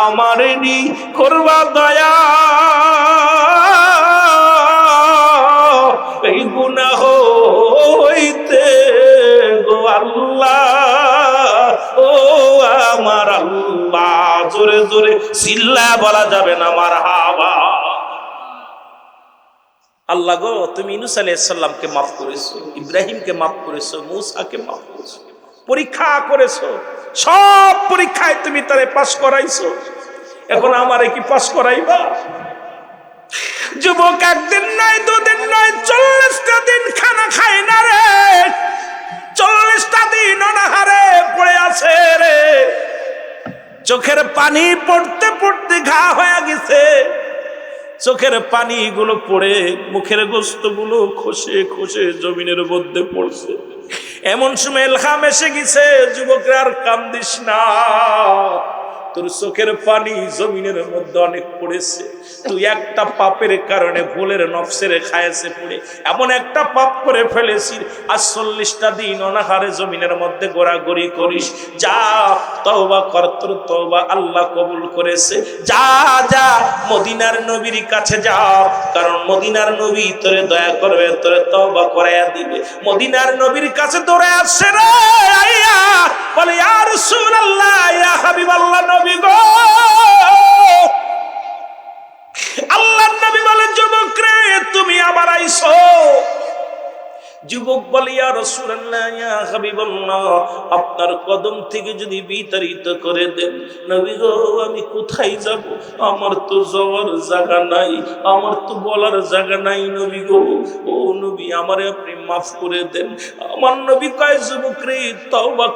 আমারে নি করবা দয়া, এই গুনাহ হইতে গো আল্লাহ, ও আমার আল্লাহ। জোরে জোরে চিল্লা বলা যাবে না মারহাবা। আল্লাহ গো, তুমি ইউনূস আলাইহিস সালামকে মাফ করেছো, ইব্রাহিমকে মাফ করেছো, মূসাকে মাফ করেছো, পরীক্ষা করেছো, সব পরীক্ষায় তুমি তারে পাস করাইছো, এখন আমারে কি পাস করাইবা? যুবক একদিন নয় দুদিন নয়, 40টা দিন খানা খায় না রে, 40টা দিন অনাহারে পড়ে আছে রে, চোখের পানি পড়তে পড়তে ঘা হয়ে গেছে, চোখের পানি গুলো পড়ে মুখের গোস্ত গুলো খসে খসে জমিনের মধ্যে পড়ছে। এমন সময় এলহাম এসে গেছে, যুবকরা আর কান্দিস না, তোর চোখের পানি জমিনের মধ্যে অনেক পড়েছে, তুই একটা পাপের কারণে ভুলের নফসের খায়েছে পড়ে এমন একটা পাপ করে ফেলেছিস, আর 40টা দিন অনাহারে জমিনের মধ্যে গোড়াগড়ি করিস, যা তওবা কর, তোর তওবা আল্লাহ কবুল করেছে, যা যা মদিনার নবীর কাছে যাও, কারণ মদিনার নবী তোরে দয়া করবে, তোরে তওবা করাইয়া দিবে। মদিনার নবীর কাছে দৌড়ে আসছে রে, আইয়া বলে, ইয়া রাসূলুল্লাহ, ইয়া হাবিবাল্লাহ, নবী গো। আল্লাহর নবী বলে, যুবক রে, তুমি আবার আইছো। যুবক বলে, ইয়া রাসূলুল্লাহ ইয়া হাবিবাল্লাহ আপনার কদম থেকে যদি বিতাড়িত করে দেন নবী গো আমি কোথায় যাব আমার তো যাওয়ার জায়গা নাই আমার তো বলার জায়গা নাই নবী গো ও নবী আমারে আপনি মাফ করে দেন আমার নবী কয় যুবক রে তওবা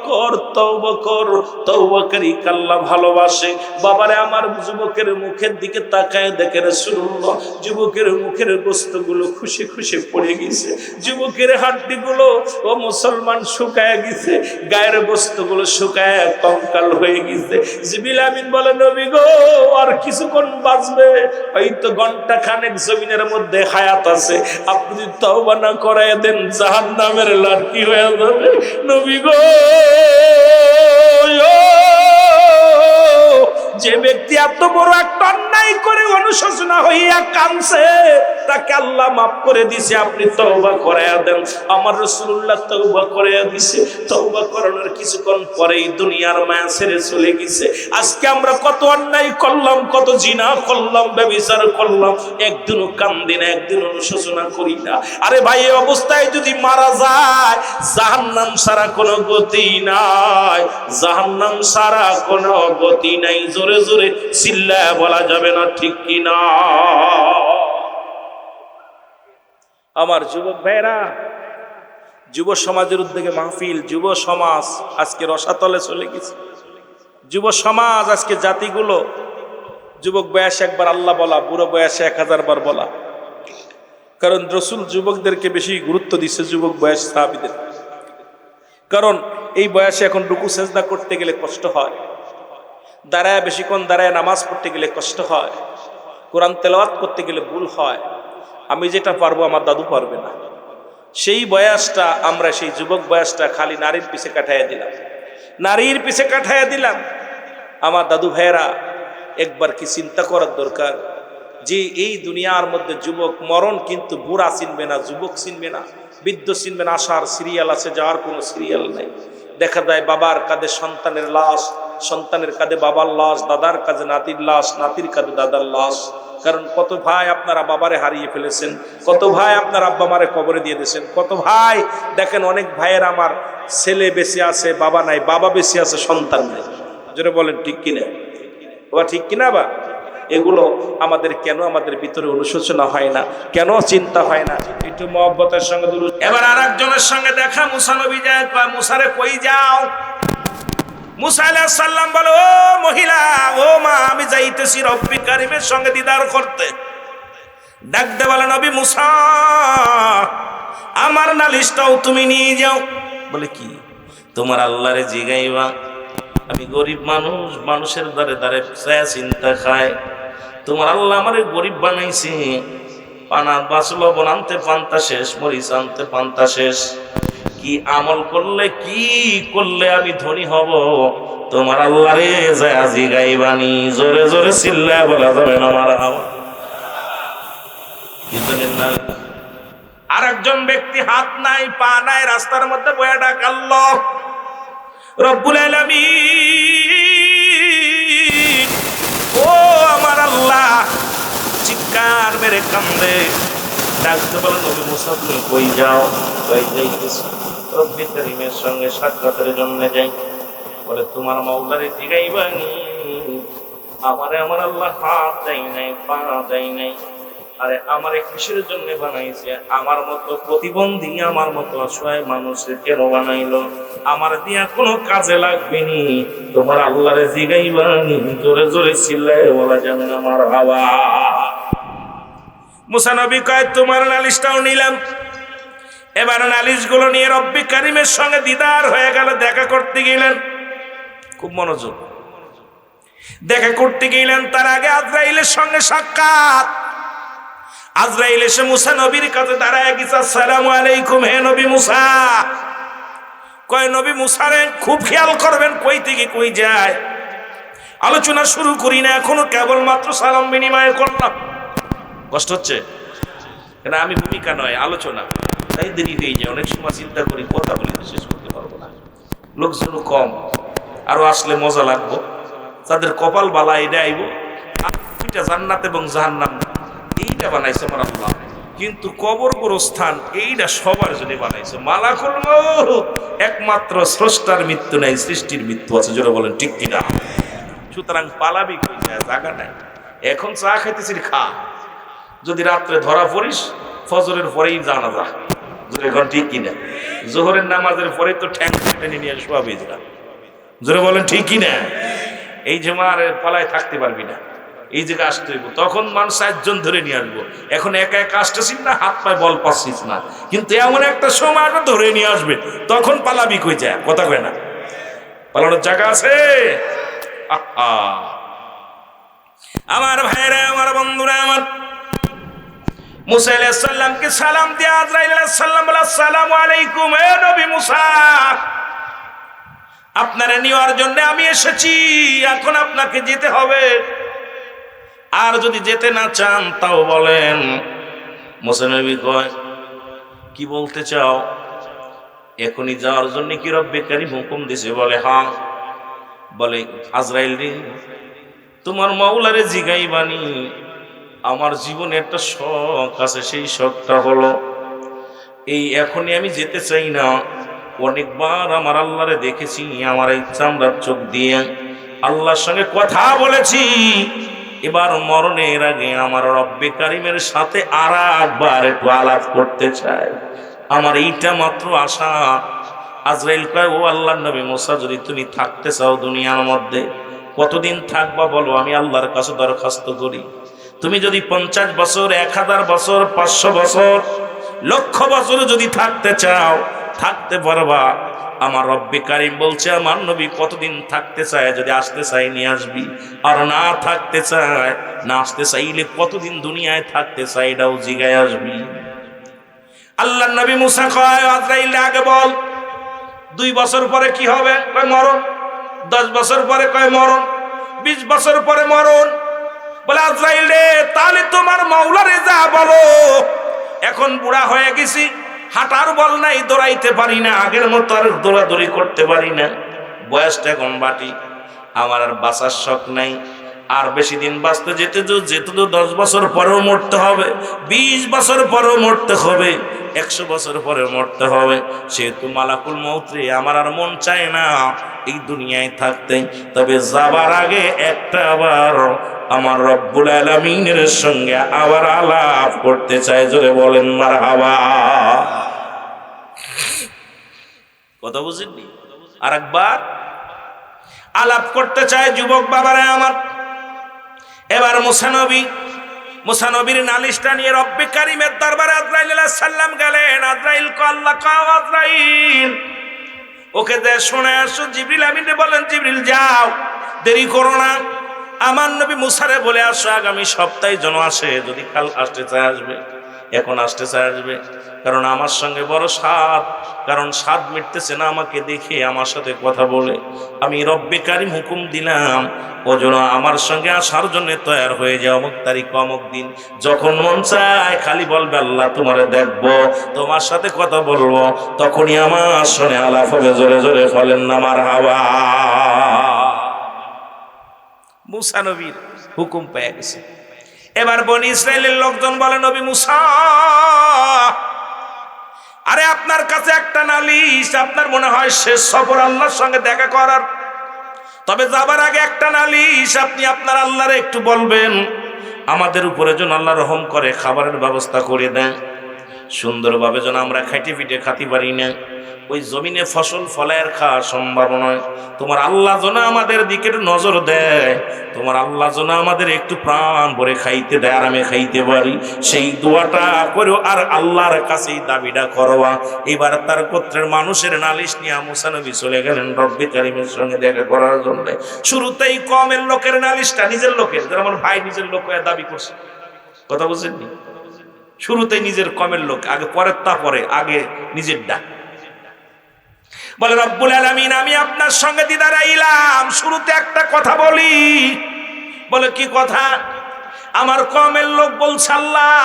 কর তওবাকারী আল্লাহ ভালোবাসে বাবারে আমার যুবকের মুখের দিকে তাকায় দেখে রাসূলুল্লাহ যুবকের মুখের গোশতগুলো খুশি খুশি পড়ে গেছে যুবকের হাড্ডিগুলো ও মুসলমান শুকায় গেছে গায়ের গোশতগুলো শুকায় কঙ্কাল হয়ে গেছে জিবরিল আমিন বলে নবী গো আর কিছুক্ষণ বাঁচবে হয়তো ঘন্টা খানেক জমিনের মধ্যে হায়াত আছে আপনি যদি তওবা না করায় দেন জাহান্নামের লাঠি হয়ে যাবে নবী গো যে ব্যক্তি এত বড় একটা অন্যায় করে অনুশোচনা হইয়া কাঁদছে তাকে আল্লাহ মাফ করে দিয়েছে আপনি তওবা করায়া দেন আমার রাসূলুল্লাহ তওবা করায়া দিয়েছে তওবা করানোর কিছুক্ষণ পরেই দুনিয়ার মায়া ছেড়ে চলে গেছে আজকে আমরা কত অন্যায় করলাম কত জিনা করলাম ব্যভিচার করলাম একদিনও কান্দি না একদিন অনুশোচনা করি না আরে ভাই এই অবস্থায় যদি মারা যায় জাহান্নাম ছাড়া কোনো গতি নাই জাহান্নাম ছাড়া কোনো গতি নাই জোরে জোরে চিল্লায়া বলা যাবে না ঠিক কি না আমার যুবক ভাইরা যুব সমাজের উদ্যোগে মাহফিল যুব সমাজ আজকে রসাতলে চলে গেছে যুব সমাজ আজকে জাতিগুলো যুবক বয়সে একবার আল্লাহ বলা বুড়ো বয়সে 1000 বার বলা কারণ রাসূল যুবকদেরকে বেশি গুরুত্ব দিচ্ছে যুবক বয়স সাহাবীদের কারণ এই বয়সে এখন রুকু সেজদা করতে গেলে কষ্ট হয় দাঁড়ায় বেশিক্ষণ দাঁড়ায় নামাজ পড়তে গেলে কষ্ট হয় কোরআন তেলাওয়াত করতে গেলে ভুল হয় আমি যেটা পারবো আমার দাদু পারবে না সেই বয়সটা আমরা সেই যুবক বয়সটা খালি নারীর পিছে কাটাইয়া দিলাম আমার দাদু ভাইয়েরা একবার কি চিন্তা করার দরকার যে এই দুনিয়ার মধ্যে যুবক মরণ কিন্তু বুড়া চিনবে না যুবক চিনবে না বৃদ্ধ চিনবে না আসার সিরিয়াল আছে যাওয়ার কোনো সিরিয়াল নেই দেখা যায় বাবার কাঁধে সন্তানের লাশ সন্তানের কাঁধে বাবার লাশ দাদার কাঁধে নাতির লাশ নাতির কাঁধে দাদার লাশ কারণ কত ভাই আপনারা বাবারে হারিয়ে ফেলেছেন কত ভাই আপনার আব্বা মারে কবরে দিয়ে দিয়েছেন কত ভাই দেখেন অনেক ভাইয়ের আমার ছেলে বেঁচে আছে বাবা নাই বাবা বেঁচে আছে সন্তান নাই জোরে বলেন ঠিক কিনা বাবা ঠিক কিনা বা এগুলো আমাদের কেন আমাদের ভিতরে অনুশোচনা হয় না কেন চিন্তা হয় না একটু মহব্বতের সঙ্গে এবার আরেকজনের সঙ্গে দেখা মুসা নবী যায় মুসারে কই যাও মুসা আলাইহিস সালাম বলে ও মহিলা ও মা আমি যাইতেছি রব্বি কারীমের সঙ্গে দিদার করতে ডাক দে বলে নবী মুসা আমার নালিশটাও তুমি নিয়ে যাও বলে কি তোমার আল্লাহরে জিগাইবা আমি গরিব মানুষ মানুষের দ্বারে দ্বারে চিন্তা খায় তোমার আল্লাহ আমারে গরিব বানাইছে পানা বাঁচলো বনান্তে পান্তা শেষ মরিচ আনতে পান্তা শেষ কি আমল করলে কি করলে আমি ধনী হব তোমার আল্লাহরে যায় আজি গাইবানি জোরে জোরে চিল্লায় বলা যাবে না আমার আরেকজন ব্যক্তি হাত নাই পা নাই রাস্তার মধ্যে বয়া ডাক আল্লাহ রব্বুল আলামিন ও আমার আল্লাহ চিৎকার মেরে কান্দে ডাকতে বলে নবী মুসা তুমি কই যাও কই যাইতেছি রব্বি কারীমের সঙ্গে সাক্ষাতের জন্য যাই বলে তোমার মাওলারে জিগাইবানি আমারে আমার আল্লাহ হাত দেয় নাই পা দেয় নাই আরে আমারে কিসের জন্য বানাইছে আমার মতো প্রতিবন্ধী আমার মতো অসহায় মানুষের কেন বানাইলো আমার দিয়া কোনো কাজে লাগবে নি তোমার আল্লাহরে জিগাইবানি জোরে জোরে চিল্লায় বলা যাবে না আমার হাওয়া মুসা নবী কয় তোমার নালিশটাও নিলাম এবার নালিশগুলো নিয়ে রব্বি কারীমের সঙ্গে দিদার হয়ে গেল দেখা করতে গেলেন খুব মনোযোগ দেখা করতে গেলেন তার আগে আজরাইলের সঙ্গে সাক্ষাৎ আজরাইল এসে মুসা নবীর কাছে দাঁড়ায় গেছে আসসালামু আলাইকুম হে নবী মুসা কয় নবী মুসারে খুব খেয়াল করবেন কই থেকে কই যায় আলোচনা শুরু করি না এখনো কেবলমাত্র সালাম বিনিময় করলাম কষ্ট হচ্ছে কেন আমি ভূমিকা নয় আলোচনা তাই দেরি হয়ে যায় অনেক সময় চিন্তা করি কথা বলে শেষ করতে পারবো না লোকজন কম আরো আসলে মজা লাগবো তাদের কপাল বালা এটা আইব দুইটা জান্নাত এবং জাহান্নাম এইটা বানাইছে আমার আল্লাহ কিন্তু কবর গোরস্থান এইটা সবার জন্য বানাইছে। মালাকুল মউত একমাত্র স্রষ্টার মৃত্যু নাই, সৃষ্টির মৃত্যু আছে, যারা বলেন ঠিক কিনা। সুতরাং পালাবি কই যায়, জায়গা নাই। এখন চা খাইতেছিস, খা। যদি রাত্রে ধরা পড়িস ফজরের পরেই জানাজা, এখন ঠিক কিনা। জোহরের নামাজের পরে তো ঠ্যাং টেনে নিয়ে শোয়াবি যা, জোরে বলেন ঠিক কিনা। এই যে মার পালায় থাকতে পারবি না, এই জায়গায় আসতে হইব। তখন মানুষ 4 জন ধরে নিয়ে আসবো। এখন একা একা আসতেছিস না, হাত পায়ে বল পাচ্ছিস না, কিন্তু এমন একটা সময় ধরে নিয়ে আসবে, তখন পালাবি কই যায়, কথা কয় না। পালানোর জায়গা আছে। আমার ভাইরা, আমার বন্ধুরা, আমার মুসা আলাইহিস সালামকে সালাম দিয়ে আজরাইল আলাইহিস সালাম বলে, আসসালামু আলাইকুম, এ নবী মুসা, আপনারা নেওয়ার জন্য আমি এসেছি, এখন আপনাকে যেতে হবে। আর যদি যেতে না চান তাও বলেন। মুসা নবী কয়, কি বলতে চাও? এখনই যাওয়ার জন্য কি রব্বে কারীম হুকুম দিছে? বলে হ্যাঁ। বলে আজরাইল রে, তোমার মাওলারে জিগাইবানি, আমার জীবনে একটা শখ আছে, সেই শখটা হলো এই, এখনই আমি যেতে চাই না। অনেকবার আমার আল্লাহরে দেখেছি, আমার এই চামড়ার চোখ দিয়ে আল্লাহর সঙ্গে কথা বলেছি। এবার মরণের আগে আমার রব্বে কারিমের সাথে আর একবার একটু আলাপ করতে চাই, আমার এইটা মাত্র আশা। আজরাইল কয়, ও আল্লাহর নবী মুসা, যদি তুমি থাকতে চাও দুনিয়ার মধ্যে, কতদিন থাকবা বলো, আমি আল্লাহর কাছে দরখাস্ত করি। তুমি যদি 50 বছর, 1000 বছর, 500 বছর, 1,00,000 বছর যদি থাকতে চাও, থাকতে পারবা। আমার রব্বে কারীম বলছে, আমার নবী কতদিন থাকতে চায়, যদি আসতে চাই নিয়ে আসবি, আর না থাকতে চায়, না আসতে চাইলে কতদিন দুনিয়ায় থাকতে চাই এটাও জিগায় আসবি। আল্লাহর নবী মুসা কয়, আজরাইল আগে বল 2 বছর পরে কি হবে? কয় মরণ। 10 বছর পরে কয় মরণ। 20 বছর পরে মরণ। বলে আজরাইল রে, তাহলে তোমার মাওলারে যা বলো, এখন বুড়া হয়ে গেছি, হাঁটার বল নাই, দৌড়াইতে পারি না, আগের মতো আর দৌড়াদৌড়ি করতে পারি না, বয়সটা এখন বাটি, আমার আর বাঁচার শখ নাই। আর বেশি দিন বাঁচতে যেতে তো 10 বছর পরেও মরতে হবে, 20 বছর পরেও মরতে হবে, 100 বছর পরেও মরতে হবে। সেহেতু মালাকুল মউত রে, আমার আর মন চায় না এই দুনিয়ায় থাকতে, তবে যাবার আগে একটা আবার আমার রব্বুল আলামিনের সঙ্গে আবার আলাপ করতে চাই। জোরে বলেন মারহাবা। কথা বুঝেননি? আরেকবার আলাপ করতে চায় যুবক বাবারা আমার। এবার মুসা নবীর নালিশটা নিয়ে রব্বে কারীমের দরবারে আজরাইল আলাইহিস সালাম গেলেন। আজরাইল কো, আল্লাহ কও আজরাইল ওকে দে শুনে আসো। জিবরিল আমিন বলেন, জিবরিল যাও, দেরি করো না, আমার নবী মুসারে বলে আসো আগামী সপ্তাহে যেন আসে, যদি কাল আসতে চায় আসবে, এখন আসতে চায় আসবে। কারণ আমার সঙ্গে বড় স্বাদ, কারণ স্বাদ মিটতেছে না আমাকে দেখে, আমার সাথে কথা বলে। আমি রব্বে কারীম হুকুম দিলাম, ও যেন আমার সঙ্গে আসার জন্য তৈয়ার হয়ে যায়, অমুক তারিখ অমুক দিন। যখন মন চায় খালি বলবে আল্লাহ তোমারে দেখবো, তোমার সাথে কথা বলবো, তখনই আমার সঙ্গে আলাপ হবে। জোরে জোরে বলেন না মারহাবা। মুসা নবীর হুকুম পেয়ে গেছে। এবার বনি ইসরাইলের লোকজন বলে, নবী মুসা, আরে আপনার কাছে একটা নালিশ, আপনার মনে হয় শেষ সফর আল্লাহর সঙ্গে দেখা করার, তবে যাবার আগে একটা নালিশ, আপনি আপনার আল্লাহরে একটু বলবেন আমাদের উপরে যেন আল্লাহ রহম করে, খাবারের ব্যবস্থা করে দেন, সুন্দরভাবে যেন আমরা খাইতে পিঠে খাতে পারি না, ওই জমিনে ফসল ফলায়ের খাওয়া সম্ভব নয়। তোমার আল্লাহ যেন আমাদের দিকে নজর দেয়, তোমার আল্লাহ যেন আমাদের একটু প্রাণ ভরে খাইতে দেয়, আরামে খাইতে পারি, সেই দোয়াটা করো আর আল্লাহর কাছেই দাবিটা করবা। এবার তার গোত্রের মানুষের নালিশ নিয়ে মুসা নবী চলে গেলেন রব্বে কারীমের সঙ্গে দেখা করার জন্য। শুরুতেই কমের লোকের নালিশটা নিজের লোকের, যারা আমার ভাই নিজের লোক দাবি করছে, কথা বুঝেননি? শুরুতেই নিজের কমের লোক, আগে পরের তা পরে, আগে নিজের ডাক। বলে রব্বুল আলামিন, আমি আপনার সঙ্গে দিদার আইলাম, শুরুতে একটা কথা বলি। বলে কি কথা? আমার কমের লোক বলছে, আল্লাহ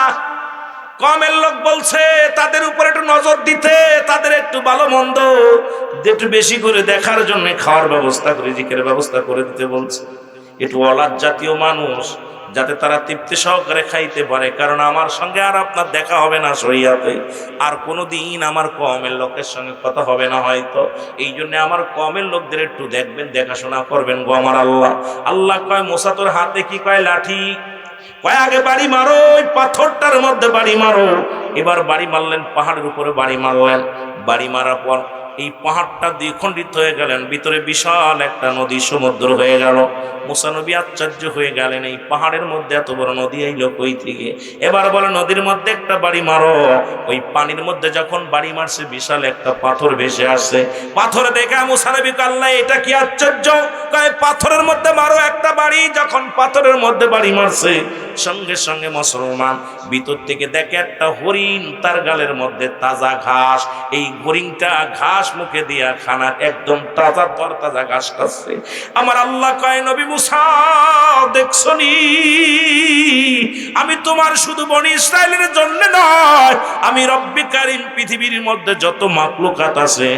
কমের লোক বলছে তাদের উপর একটু নজর দিতে, তাদের একটু ভালো মন্দ একটু বেশি করে দেখার জন্য খাওয়ার ব্যবস্থা করে, জিকিরের ব্যবস্থা করে দিতে বলছে। একটু অলাদ জাতীয় মানুষ, যাতে তারা তৃপ্তি সহকারে খাইতে পারে। কারণ আমার সঙ্গে আর আপনার দেখা হবে না শরিয়াতে, আর কোনোদিন আমার কওমের লোকের সঙ্গে কথা হবে না হয়তো। এই জন্য আমার কওমের লোকদের একটু দেখবেন, দেখাশোনা করবেন গো আমার আল্লাহ। আল্লাহ কয় মুসা তোর হাতে কি? কয় লাঠি। কয় আগে বাড়ি মারো, ওই পাথরটার মধ্যে বাড়ি মারো। এবার বাড়ি মারলেন, পাহাড়ের উপরে বাড়ি মারলেন। বাড়ি মারার পর এই পাহাড়টা দ্বিখণ্ডিত হয়ে গেলেন, ভিতরে বিশাল একটা নদী সমুদ্র হয়ে গেল। মুসা নবী আশ্চর্য হয়ে গেলেন, এই পাহাড়ের মধ্যে এত বড় নদী আইলো কই থেকে? এবার বলে নদীর মধ্যে একটা বাড়ি মারো। ওই পানির মধ্যে যখন বাড়ি মারছে, বিশাল একটা পাথর ভেসে আসছে। পাথর দেখে মুসা নবী আল্লাহ এটা কি আশ্চর্য! কয় পাথরের মধ্যে মারো একটা বাড়ি। যখন পাথরের মধ্যে বাড়ি মারছে, সঙ্গে সঙ্গে মুসলমান ভিতর থেকে দেখে একটা হরিণ, তার গালের মধ্যে তাজা ঘাস। এই হরিণটা ঘাস মুখে দিয়া খানা, একদম তাজা তরতাজা ঘাস খাচ্ছে। আমার আল্লাহ কয় নবী মুসা দেখছনি, আমি তোমার শুধু বনি ইসরায়েলের জন্য নয়, আমি রব্বে কারীম পৃথিবীর মধ্যে যত মাখলুকাত আছে,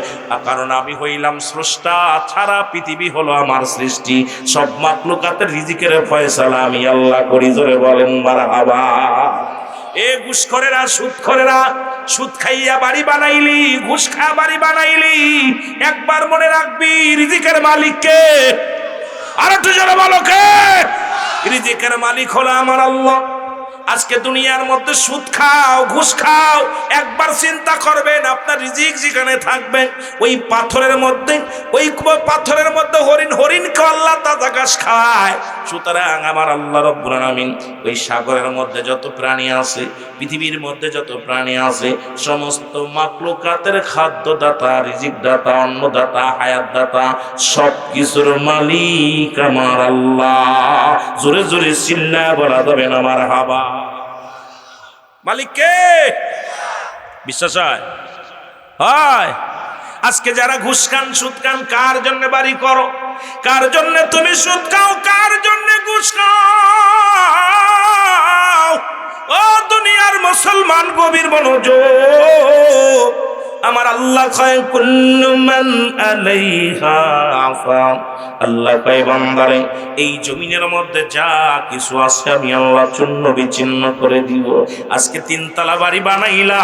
কারণ আমি হইলাম স্রষ্টা, ছাড়া পৃথিবী হলো আমার সৃষ্টি। সব মাখলুকাতের রিজিকের ফয়সালা আমি আল্লাহ করি। জোরে বলেন মারহাবা। এ ঘুষখোরেরা, সুদখোরেরা, সুদ খাইয়া বাড়ি বানাইলি, ঘুষ খায়া বাড়ি বানাইলি, একবার মনে রাখবি রিজিকের মালিক কে? আর একটু জোরে বলো কে? রিজিকের মালিক হলো আমার আল্লাহ। আজকে দুনিয়ার মধ্যে সুদ খাও, ঘুষ খাও, একবার চিন্তা করবেন আপনার রিজিক যেখানে থাকবে ওই পাথরের মধ্যে, ওই পাথরের মধ্যে হরিণকে আল্লাহ তাজা ঘাস খায়। সুতরাং আমার আল্লাহ রব্বুল আলামিন ওই সাগরের মধ্যে যত প্রাণী আছে, পৃথিবীর মধ্যে যত প্রাণী আছে, সমস্ত মাখলুকাতের খাদ্যদাতা, রিজিক দাতা, অন্নদাতা, হায়াত দাতা, সব কিছুর মালিক আমার আল্লাহ। জোরে জোরে চিল্লায়া বলা যাবে না মারহাবা। মালিক কে? বিশ্বাস হয়? হয়। আজকে যারা ঘুষ খান, সুদ খান, কার জন্য বাড়ি করো? কার জন্য তুমি সুদ খাও? কার জন্য ঘুষ খাও? ও দুনিয়ার মুসলমান, গভীর মনোযোগ। আমার আল্লাহ কয় কুল্লু মান আলাইহা ফান। আল্লাহ কয় বান্দারে, এই জমিনের মধ্যে যা কিছু আছে আমি আল্লাহ চূর্ণ বিচ্ছিন্ন করে দিব। আজকে তিনতলা বাড়ি বানাইলা,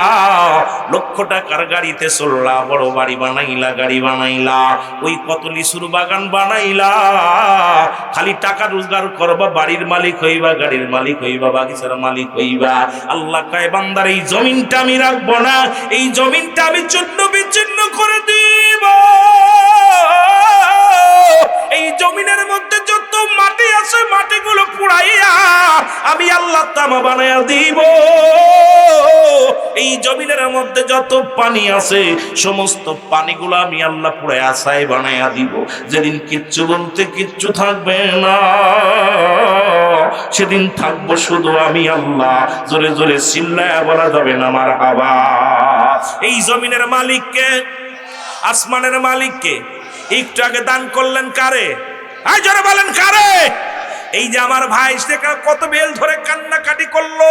লক্ষ টাকার গাড়িতে চললা, বড় বাড়ি বানাইলা, গাড়ি বানাইলা, ওই কত লিচুর বাগান বানাইলা, খালি টাকা রোজগার করবা, বাড়ির মালিক হইবা, গাড়ির মালিক হইবা, বাগিচার মালিক হইবা। আল্লাহ কয় বান্দার এই জমিনটা আমি রাখবো না, এই জমিনটা আমি চূর্ণ বিচ্ছিন্ন করে দিব। এই জমিনের মধ্যে যত মাটি আছে, মাটিগুলো পুড়াইয়া আমি আল্লাহ তামা বানাইয়া দিব। এই জমিনের মধ্যে যত পানি আছে, সমস্ত পানিগুলো আমি আল্লাহ পুড়াইয়া ছাই বানাইয়া দিব। যেদিন কিচ্ছু বলতে কিচ্ছু থাকবে না, সেদিন থাকবো শুধু আমি আল্লাহ। জোরে জোরে চিল্লায়া বলা যাবে না মারহাবা। এই জমিনের মালিককে, আসমানের মালিককে একটু আগে দান করলেন কারে? আই জোরে বলেন কারে? এই যে আমার ভাই সেটা কত বেল ধরে কান্নাকাটি করলো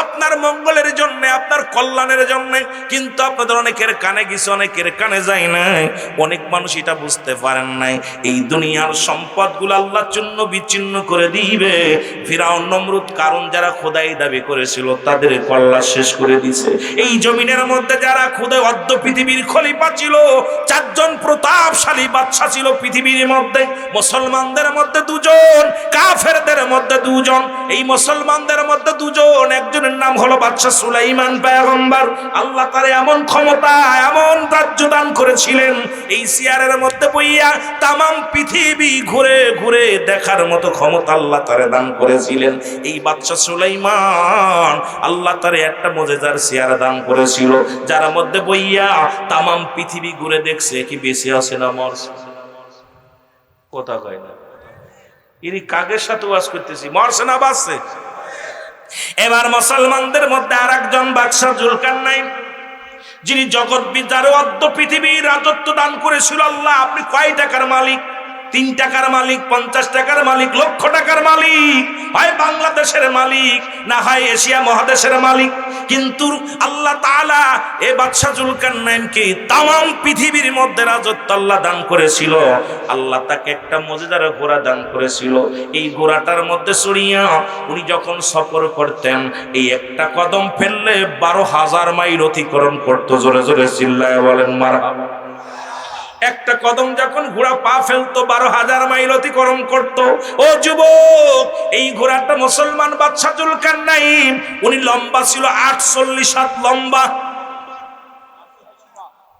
আপনার মঙ্গলের জন্য, আপনার কল্যাণের জন্য, কিন্তু আপনাদের অনেকের কানে গেছে, অনেকের কানে যায় নাই। অনেক মানুষ এটা বুঝতে পারেন নাই, এই দুনিয়ার সম্পদগুলো আল্লাহ চূর্ণ বিচ্ছিন্ন করে দিবে। ফিরাউন, নমরুদ, কারণ যারা খোদাই দাবি করেছিল তাদের কল্যাণ শেষ করে দিছে। এই জমিনের মধ্যে যারা খোদাই অর্ধ পৃথিবীর খলিফা ছিল, চারজন প্রতাপশালী বাদশা ছিল পৃথিবীর মধ্যে। মুসলমানদের মধ্যে দুজন, কাফেরদের মধ্যে দুজন। এই মুসলমানদের মধ্যে দুজন, একজনের নাম হলো বাদশা সুলাইমান পয়গম্বর। আল্লাহ তারে এমন ক্ষমতা, এমন রাজ্য দান করেছিলেন, এই চেয়ারের মধ্যে বইয়া তামাম পৃথিবী ঘুরে ঘুরে দেখার মতো ক্ষমতা আল্লাহ তারে দান করেছিলেন। এই বাদশা সুলাইমান আল্লাহ তারে একটা মুজিজার চেয়ার দান করেছিল, যার মধ্যে বইয়া তামাম পৃথিবী ঘুরে দেখছে কি বেঁচে আছে না মরছে। কথা কয় না, ইনি কাগের সাথে ওয়াজ করতেছি, মরছে না বাঁচছে? এবার মুসলমানদের মধ্যে আর একজন বাদশা জুলকারনাইন, যিনি জগৎ বিদ্যার অর্ধ পৃথিবীর রাজত্ব দান করেছিল। আল্লাহ, আপনি কয় টাকার মালিক? 3 টাকার মালিক, 50 টাকার মালিক, লক্ষ টাকার মালিক, হয় বাংলাদেশের মালিক না হয় এশিয়া মহাদেশের মালিক। কিন্তু আল্লাহ তাআলা এই বাদশা জুলকারনাইনকে তামাম পৃথিবীর মধ্যে রাজত্ব আল্লাহ দান করেছিল। আল্লাহ তাকে একটা মজেদার ঘোড়া দান করেছিল। এই ঘোড়াটার মধ্যে চড়িয়া উনি যখন সফর করতেন, এই একটা কদম ফেললে 12,000 মাইল অতিক্রম করতো। জোরে জোরে চিল্লায় বলেন মারহাবা। একটা কদম যখন ঘোড়া পা ফেলতো 12,000 মাইল অতিক্রম করত। ও যুবক, এই ঘোড়াটা মুসলমান বাদশা জুলকারনাইন, উনি লম্বা ছিল 48 হাত লম্বা।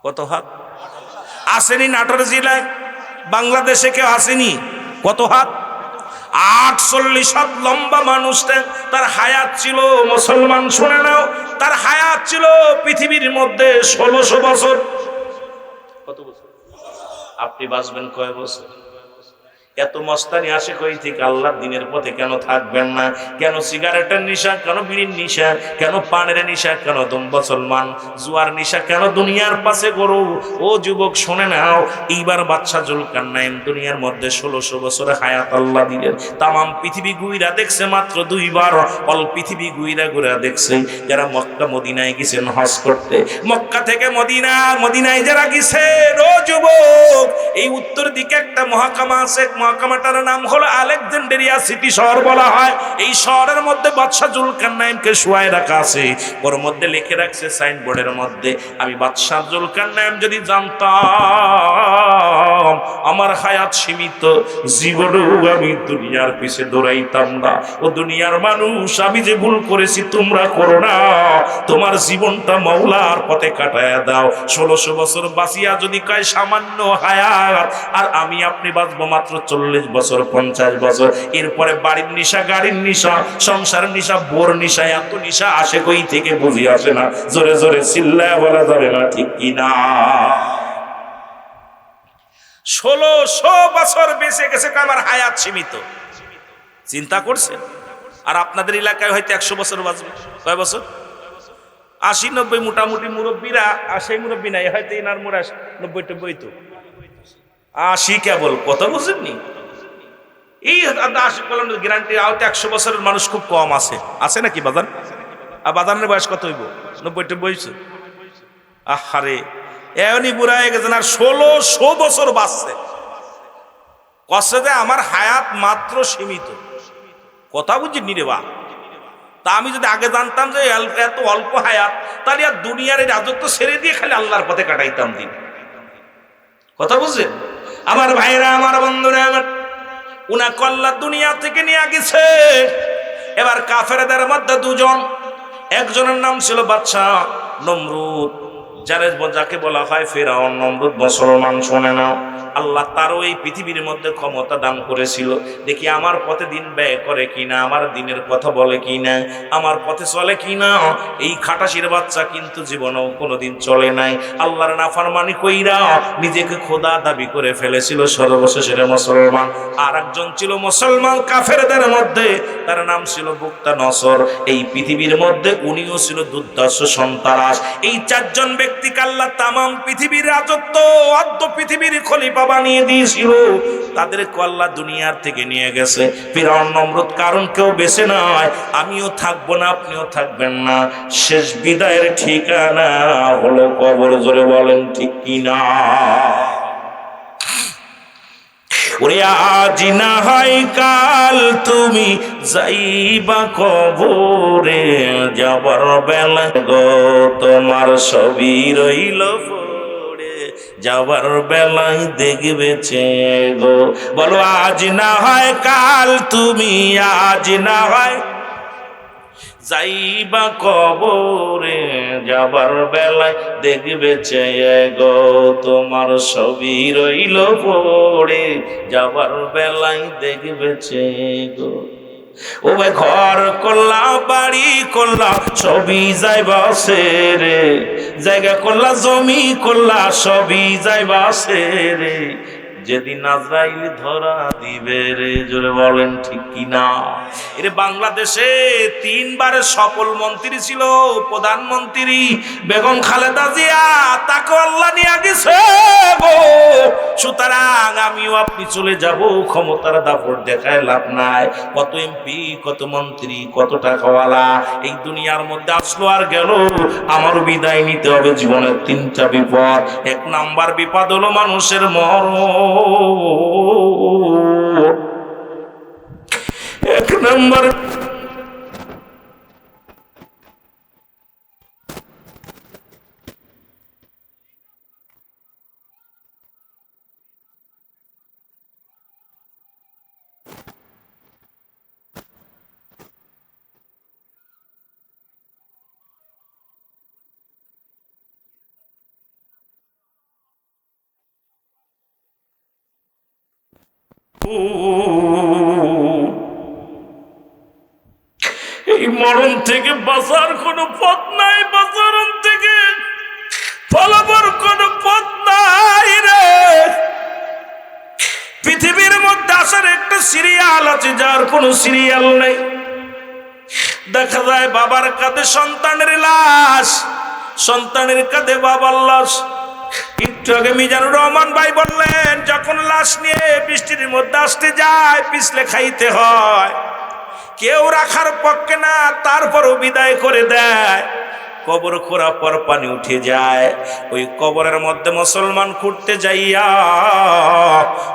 কত হাত? আসেনি নাটোর জেলায়, বাংলাদেশে কেউ আসেনি? কত হাত? 48 হাত লম্বা মানুষটা। তার হায়াত ছিল, মুসলমান শুনে নাও, তার হায়াত ছিল পৃথিবীর মধ্যে 1600 বছর। কত বছর? আপনি বাঁচবেন কয় বছর? এত মস্তানি আসে কই থেকে? আল্লাহর দিনের পথে কেন থাকবেন না? কেন সিগারেটের নেশা, কেন বিড়ির নেশা, কেন পানের নেশা, কেন মুসলমান জুয়ার নেশা, কেন দুনিয়ার পাশে গরু? ও যুবক শুনে নাও, এইবার বাদশা জুলকারনাইন দুনিয়ার মধ্যে 1600 বছর হায়াত আল্লাহ দিলেন। তামাম পৃথিবী ঘুইরা দেখছে মাত্র 2 বার। অল পৃথিবী ঘুইরা দেখছে। যারা মক্কা মদিনায় গেছেন হজ করতে, মক্কা থেকে মদিনায় যারা গেছেন, ও যুবক, এই উত্তর দিকে একটা মহকামা আছে। মহকামাটার নাম হলো আলেকজান্দ্রিয়া সিটি শহর বলা হয়। এই শহরের মধ্যে বাদশা জুলকারনাইনকে শুয়ায় রাখা আছে। ওর মধ্যে লিখে রাখছে সাইনবোর্ডের মধ্যে, আমি বাদশা জুলকারনাইন যদি জানতাম আমার হায়াত সীমিত, জীবনেও আমি দুনিয়ার পিছে দৌড়াইতাম না। ও দুনিয়ার মানুষ, আমি যে ভুল করেছি তোমরা করো না। তোমার জীবনটা মাওলার পথে কাটায়া দাও। 1600 বছর বাঁচিয়া যদি কয় সামান্য হায়াত, আর আমি আপনি বাঁচবো মাত্র 40 বছর, 50 বছর। এরপরে বাড়ির নিশা, গাড়ির নিশা, সংসারের নিশা, বোর নিশা, এত নিশা আসে কই থেকে বুঝি আসে না। জোরে জোরে চিল্লায় বলা যাবে না, ঠিক কিনা? 1600 বছর বেঁচে গেছে, আমার হায়াত সীমিত। চিন্তা করছেন? আর আপনাদের এলাকায় হয়তো 100 বছর বাঁচবে। কয় বছর? 80-90 মোটামুটি মুরব্বীরা। আর সেই মুরব্বী নাই, হয়তো এনার মোড়া 90-90 তো 80 কেবল। কথা বুঝেননি? এই 80 কলমের গ্যারান্টি। হয়তো 100 বছরের মানুষ খুব কম আছে। আছে নাকি বাজান? আর বাজানের বয়স কত হইব? 90-90। আহারে, এমনি বুড়া হয়ে গেছেন আর 1600 বছর বাঁচছে। কষ্ট যে আমার হায়াত মাত্র সীমিত। কথা বুঝিনি রে বা? তা আমি যদি আগে জানতাম যে এত অল্প হায়াত, তাহলে আর দুনিয়ার এই রাজত্ব ছেড়ে দিয়ে খালি আল্লাহর পথে কাটাইতাম দিন। কথা বুঝছেন? আমার ভাইরা, আমার বন্ধুরা, আমার উনা কল্লা দুনিয়া থেকে নিয়ে গেছে। এবার কাফেরদের মধ্যে 2 জন। একজনের নাম ছিল বাদশা নমরুদ, যাকে বলা হয় ফেরাউন। নমরুদ মুসলমান শুনে নাও, আল্লাহ তারও এই পৃথিবীর মধ্যে ক্ষমতা দান করেছিল। দেখি আমার পথে দিন ব্যয় করে কিনা, আমার দিনের কথা বলে কিনা, আমার পথে চলে কিনা। এই খাটাসির বাচ্চা কিন্তু জীবনেও কোনোদিন চলে নাই। আল্লাহর নাফরমানি কইরা নিজেকে খোদা দাবি করে ফেলেছিল। সর্বশেষের মুসলমান। আর একজন ছিল মুসলমান কাফেরদের মধ্যে, তার নাম ছিল বুকতা নসর। এই পৃথিবীর মধ্যে উনিও ছিল দুর্দর্শ সন্ত্রাস। এই 4 জন ব্যক্তিকে আল্লাহ তামাম পৃথিবীর রাজত্ব, অর্ধ পৃথিবীর খলিফা বানিয়ে দিয়েছিল। তাদেরকে আল্লাহ দুনিয়ার থেকে নিয়ে গেছে। ফিরআউন, নমরুদ, কারণ কেউ বেঁচে নয়। আমিও থাকবো না, আপনিও থাকবেন না। শেষ বিদায়ের ঠিকানা হলো কবর। জোরে বলেন ঠিক কিনা? ওরে আজ না হয় কাল তুমি যাইবা কবরে, যাবার বেলা গো তোমার সবই রইল পড়ে, যাবার বেলায় দেখবে গো। বলো আজ না হয় কাল তুমি, আজ না হয় যাইবা কবরে, যাবার বেলায় দেখবে গো তোমার সবই রইল পড়ে, যাবার বেলায় দেখবে গো। ও ভাই, ঘর করলা, বাড়ি করলা, সবই যাইবা রে। জায়গা করলা, জমি করলা, সবই যাইবা রে। যেদিন আজরাইল ধরা দিবে রে, জোরে বলেন ঠিক কিনা? এর বাংলাদেশে 3 বারের সফল মন্ত্রী ছিল প্রধানমন্ত্রী বেগম খালেদা জিয়া, তাকে আল্লাহ নিয়ে গেছে গো। সুতরাং আমিও আপনি চলে যাব, ক্ষমতার দাপট দেখায় লাভ নাই। কত এমপি, কত মন্ত্রী, কত টাকাওয়ালা এই দুনিয়ার মধ্যে আসলো আর গেল, আমারও বিদায় নিতে হবে। জীবনের 3টা বিপদ। 1 নাম্বার বিপদ হলো মানুষের মরণ। 1 নাম্বার এই মরণ থেকে বাঁচার কোনো পথ নাই, বাঁচার থেকে ফলাবার কোনো পথ নাই রে। পৃথিবীর মধ্যে আসার একটা সিরিয়াল আছে, যার কোনো সিরিয়াল নেই। দেখা যায় বাবার কাঁধে সন্তানের লাশ, সন্তানের কাঁধে বাবার লাশ। একটু আগে মিজানুর রহমান ভাই বললেন, যখন লাশ নিয়ে বৃষ্টির মধ্যে আসতে যায় পিছলে খাইতে হয়, কেউ রাখার পক্ষে না, তারপরও বিদায় করে দেয়। কবর খোঁড়া পর পানি উঠে যায়, ওই কবরের মধ্যে মুসলমান খুঁড়তে যাইয়া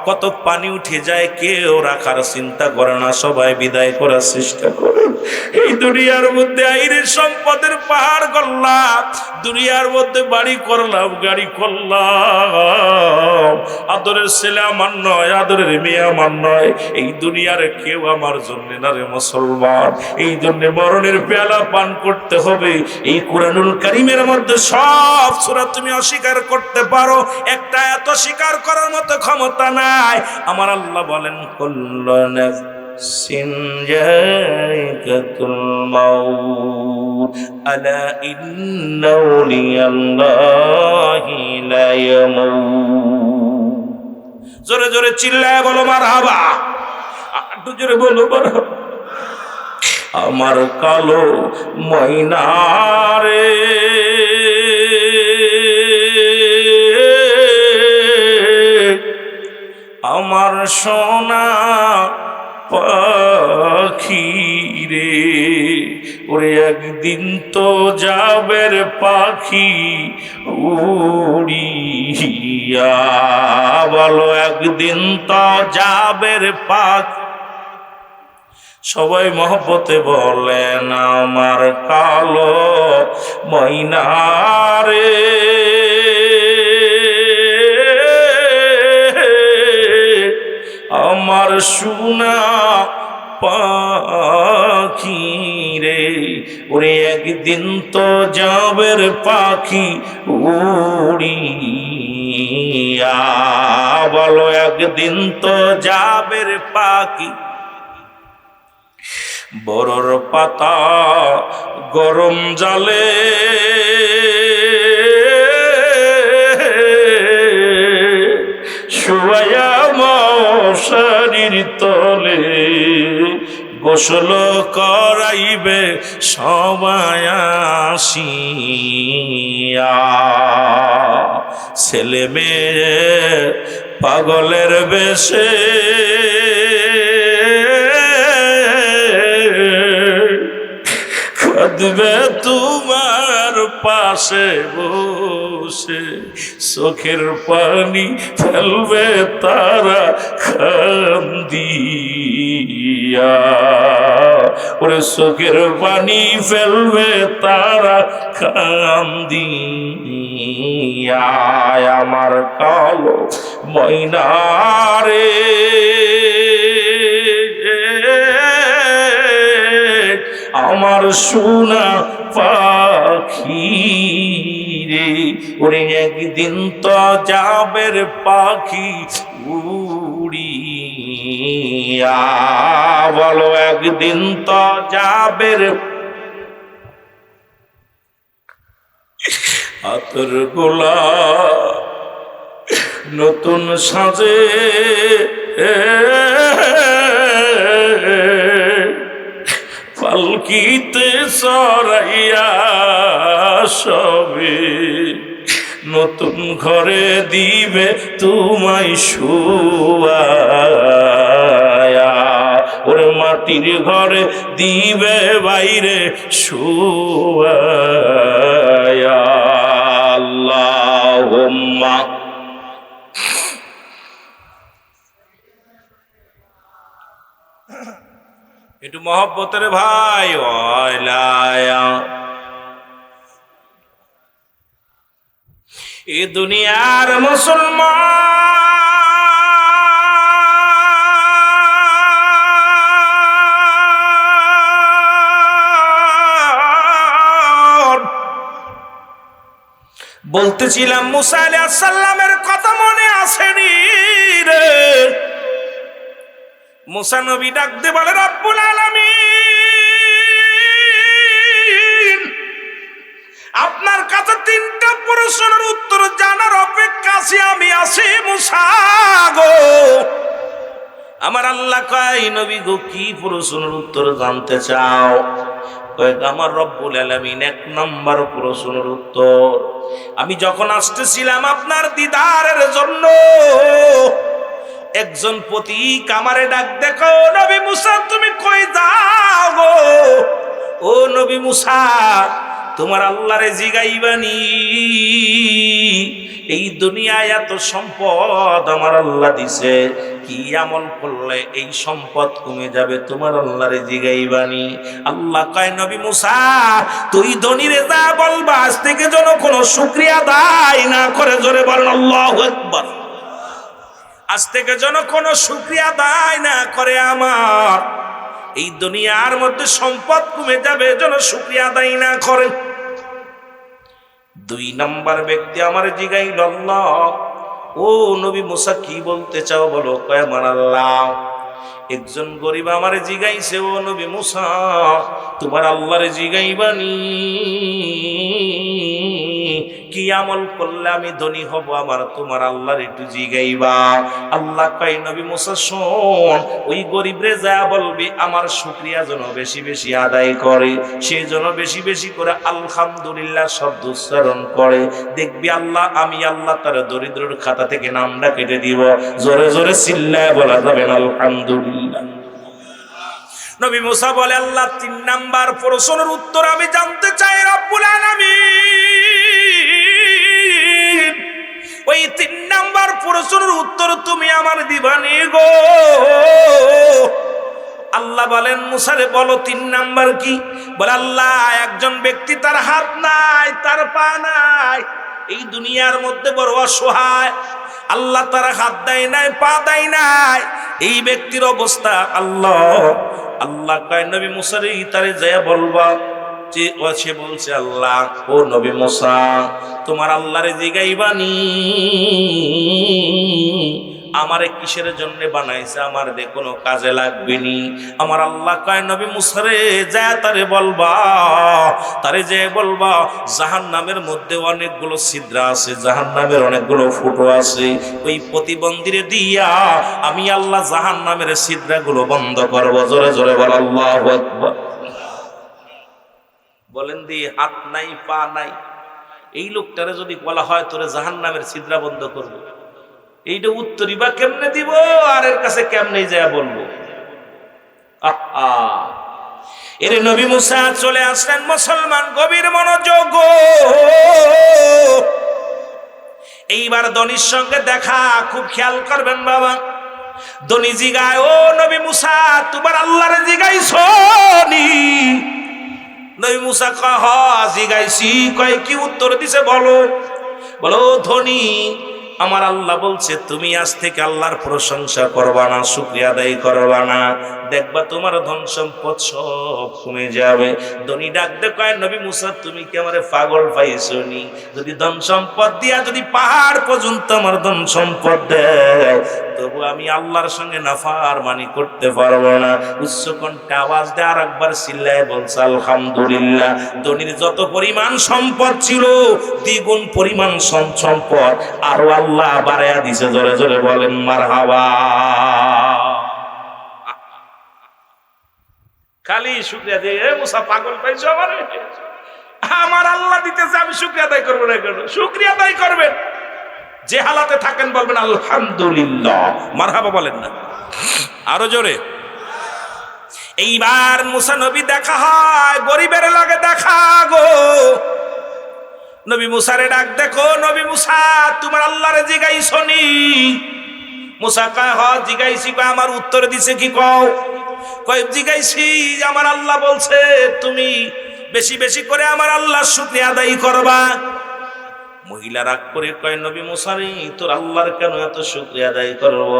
কত পানি উঠে যায়, কেউ রাখার চিন্তা করে না, সবাই বিদায় করার চেষ্টা করে। এই দুনিয়ার মধ্যে আইরের সম্পদের পাহাড় করলাম, দুনিয়ার মধ্যে বাড়ি করলাম, গাড়ি করলাম, আদরের ছেলে আমার নয়, আদরের মেয়ে আমার নয়, এই দুনিয়ার কেউ আমার জন্য না রে মুসলমান। এই জন্য মরণের পেয়ালা পান করতে হবে। এই কুরআনুল কারীমের মধ্যে সব সূরা তুমি অস্বীকার করতে পারো, একটা এত স্বীকার করার মতো ক্ষমতা নাই। আমার আল্লাহ বলেন, কুল্লু নাফসিন যায়িকাতুল মাউত আলা ইন্না আউলিয়াল্লাহি লা ইয়ামুত। জোরে জোরে চিল্লায় বলো মারহাবা, একটু জোরে বলো মারহাবা। আমার কালো ময়নারে আমার সোনা পাখি রে, ওরে একদিন তো যাবের পাখি উড়িয়া, বলো একদিন তো যাবের পাখি। সবাই মহব্বতে বলেন, আমার কালো ময়নারে আমার সোনা পাখি রে, ওরে একদিন তো যাবের পাখি উড়িয়া, বলো একদিন তো যাবের পাখি। বরর পাতা গরম জালে শুয়ায়া মশারির তলে গোসল করাইবে সবাই আসিয়া, ছেলে মেয়ে পাগলের বেশে কাঁদবে তোমার পাশে বসে, চোখের পানি ফেলবে তারা কান্দিয়া, ওরে চোখের পানি ফেলবে তারা কান্দিয়া। আমার কালো ময়নারে আমার সোনা পাখি রে, ওরে একদিন তো যাবের পাখি উড়িয়া, বলো একদিন তো যাবের। হাতের গোলা নতুন সাজে পালকিতে চড়াইয়া সবে নতুন ঘরে দিবে তোমায় শুয়ায়া, ওরে মাটির ঘরে দিবে বাইরে শুয়ায়া। আল্লাহুম্মা একটু মহব্বতের ভাই ওয়াইলায়া। এ দুনিয়ার মুসলমান, বলতেছিলাম মুসা আলাইহিস সালামের কথা মনে আসেনি রে? মুসা নবী ডাক দিয়ে বলে, রব্বুল আলামিন, আপনার কাছে 3টা প্রশ্নের উত্তর জানার অপেক্ষা আমি আছি মুসা গো। আমার আল্লাহ কয়, নবী গো কি প্রশ্নের উত্তর জানতে চাও? কয়, আমার রব্বুল আলামিন 1 নম্বর প্রশ্নের উত্তর, আমি যখন আসতেছিলাম আপনার দিদারের জন্য, একজন পথিক আমারে ডাক দেখো, নবী মুসা তুমি কই যাও গো? ও নবী মুসা, তোমার আল্লাহরে জিগাইবানি, এই দুনিয়ায় এত সম্পদ আমার আল্লাহ দিছে, কি আমল করলে এই সম্পদ কমে যাবে? তোমার আল্লাহরে জিগাইবানি। আল্লাহ কয়, নবী মুসা তুই ধনীরে যা বলবা, আজ থেকে যেন কোনো শুকরিয়া আদায় না করে। জোরে বলেন আল্লাহু আকবার। আজ থেকে যেন কোনো শুকরিয়া আদায় না করে। আমার এই দুনিয়ার মধ্যে সম্পদ কমে যাবে, যেন শুকরিয়া আদায় না করে। 2 নম্বর ব্যক্তি আমার জিগাইল, আল্লাহ ও নবী মুসা কি বলতে চাও বলো? কয়, আমার আল্লাহ একজন গরিব আমারে জিগাইছে, ও নবী মুসা তোমার আল্লাহরে জিগাইবানি, কি আমল করলে আমি ধনী হব? আমার তোমার আল্লাহর একটু জিগাইবা। আল্লাহ কয়, নবী মুসা শোন, ওই গরিবরে যা বলবি আমার শুকরিয়া যেন বেশি বেশি আদায় করে, সে যেন বেশি বেশি করে আলহামদুলিল্লাহ শব্দ উচ্চারণ করে। দেখবি আল্লাহ, আমি আল্লাহ তার দরিদ্রের খাতা থেকে নামটা কেটে দিব। জোরে জোরে চিল্লায় বলা যাবে না আলহামদুলিল্লাহ। নবী মুসা বলে, আল্লাহ 3 নাম্বার প্রশ্নের উত্তর আমি জানতে চাই রব্বুল আলামিন, ওই 3 নাম্বার প্রশ্নের উত্তর তুমি আমার দিবানি গো। আল্লাহ বলেন, মুসারে বলো 3 নাম্বার কি? বলে, আল্লাহ একজন ব্যক্তি তার হাত নাই, তার পা নাই, এই দুনিয়ার মধ্যে বড় অসহায়, আল্লাহ তার হাত দেয় নাই, পা দেয় নাই, এই ব্যক্তির অবস্থা আল্লাহ কয়, নবী মুসারে তারে যায় বলবা যে, সে বলছে, আল্লাহ ও নবী মুসা তোমার আল্লাহরে জিগাইবানি, আমারে কিসের জন্য বানাইছে, আমার দে কোনো কাজে লাগবে নি। আমার আল্লাহ কয়, নবী মুসারে যায় তারে বলবা, জাহান্নামের মধ্যে অনেকগুলো ছিদ্র আছে, জাহান্নামের অনেকগুলো ফুটো আছে, ওই প্রতিবন্ধীরে দিয়া আমি আল্লাহ জাহান্নামের ছিদ্রগুলো বন্ধ করব। জোরে জোরে বল আল্লাহু আকবার। বলেন দি, হাত নাই পা নাই, এই লোকটারে যদি বলা হয় তোরে জাহান্নামের ছিদ্র বন্ধ করবো, এইটা উত্তরই বা কেমনে দিব, আর এর কাছে কেমনে যায় বলবো? এর নবী মুসা চলে আসলেন। মুসলমান গভীর মনোযোগ, এইবার ধনীর সঙ্গে দেখা, খুব খেয়াল করবেন বাবা। ধনী জিগায়, ও নবী মুসা তোমার আল্লাহরে জিগাইছো নি? নবী মুসা কয়, হ জিগাইছি। কয়, কি উত্তর দিছে বলো? বলো, ধনী আমার আল্লাহ বলছে তুমি আজ থেকে আল্লাহর প্রশংসা করবা না, শুকরিয়া আদায় করবা না, দেখবা তোমার ধন সম্পদ সব কমে যাবে। ধনী ডাক দে কয়, নবী মুসা তুমি কি আমারে পাগল পাইছো নি? যদি ধন সম্পদ দিয়া যদি পাহাড় পর্যন্ত আমার ধন সম্পদ দেয়, তবু আমি আল্লাহর সঙ্গে নাফরমানি করতে পারবো না। উচ্চ কণ্ঠে আওয়াজ দিয়ে আর একবার চিল্লায় বলছে আলহামদুলিল্লাহ। ধনীর যত পরিমাণ সম্পদ ছিল দ্বিগুণ পরিমাণ সম্পদ আরো আল্লাহ বাড়ায়া দিছে। জোরে জোরে বলেন মারহাবা। খালি শুকরিয়া দিয়ে মুসা পাগল পাইছো আমার আল্লাহ দিতেছে, আমি শুকরিয়া আদায় করবো না কেন? শুকরিয়া আদায় করবেন, যে হালাতে থাকেন বলবেন আলহামদুলিল্লাহ, মারহাবা বলেন না আরো জোরে। এইবার মুসা নবী দেখা হয়, গরিবের লগে দেখা গো। নবী মুসারে ডাক দেখো, নবী মুসা তোমার আল্লাহরে জিগাইছনি? মুসা কয় হ জিগাইছি। কয় আমার উত্তর দিছে কি? কও। কয় জিগাইছি, আমার আল্লাহ বলছে তুমি বেশি বেশি করে আমার আল্লাহর শুকরিয়া আদায় করবা। মহিলা রাগ করে কয় নবী মুসা রে, তোর আল্লাহর কেন এত শুকরিয়া আদায় করব?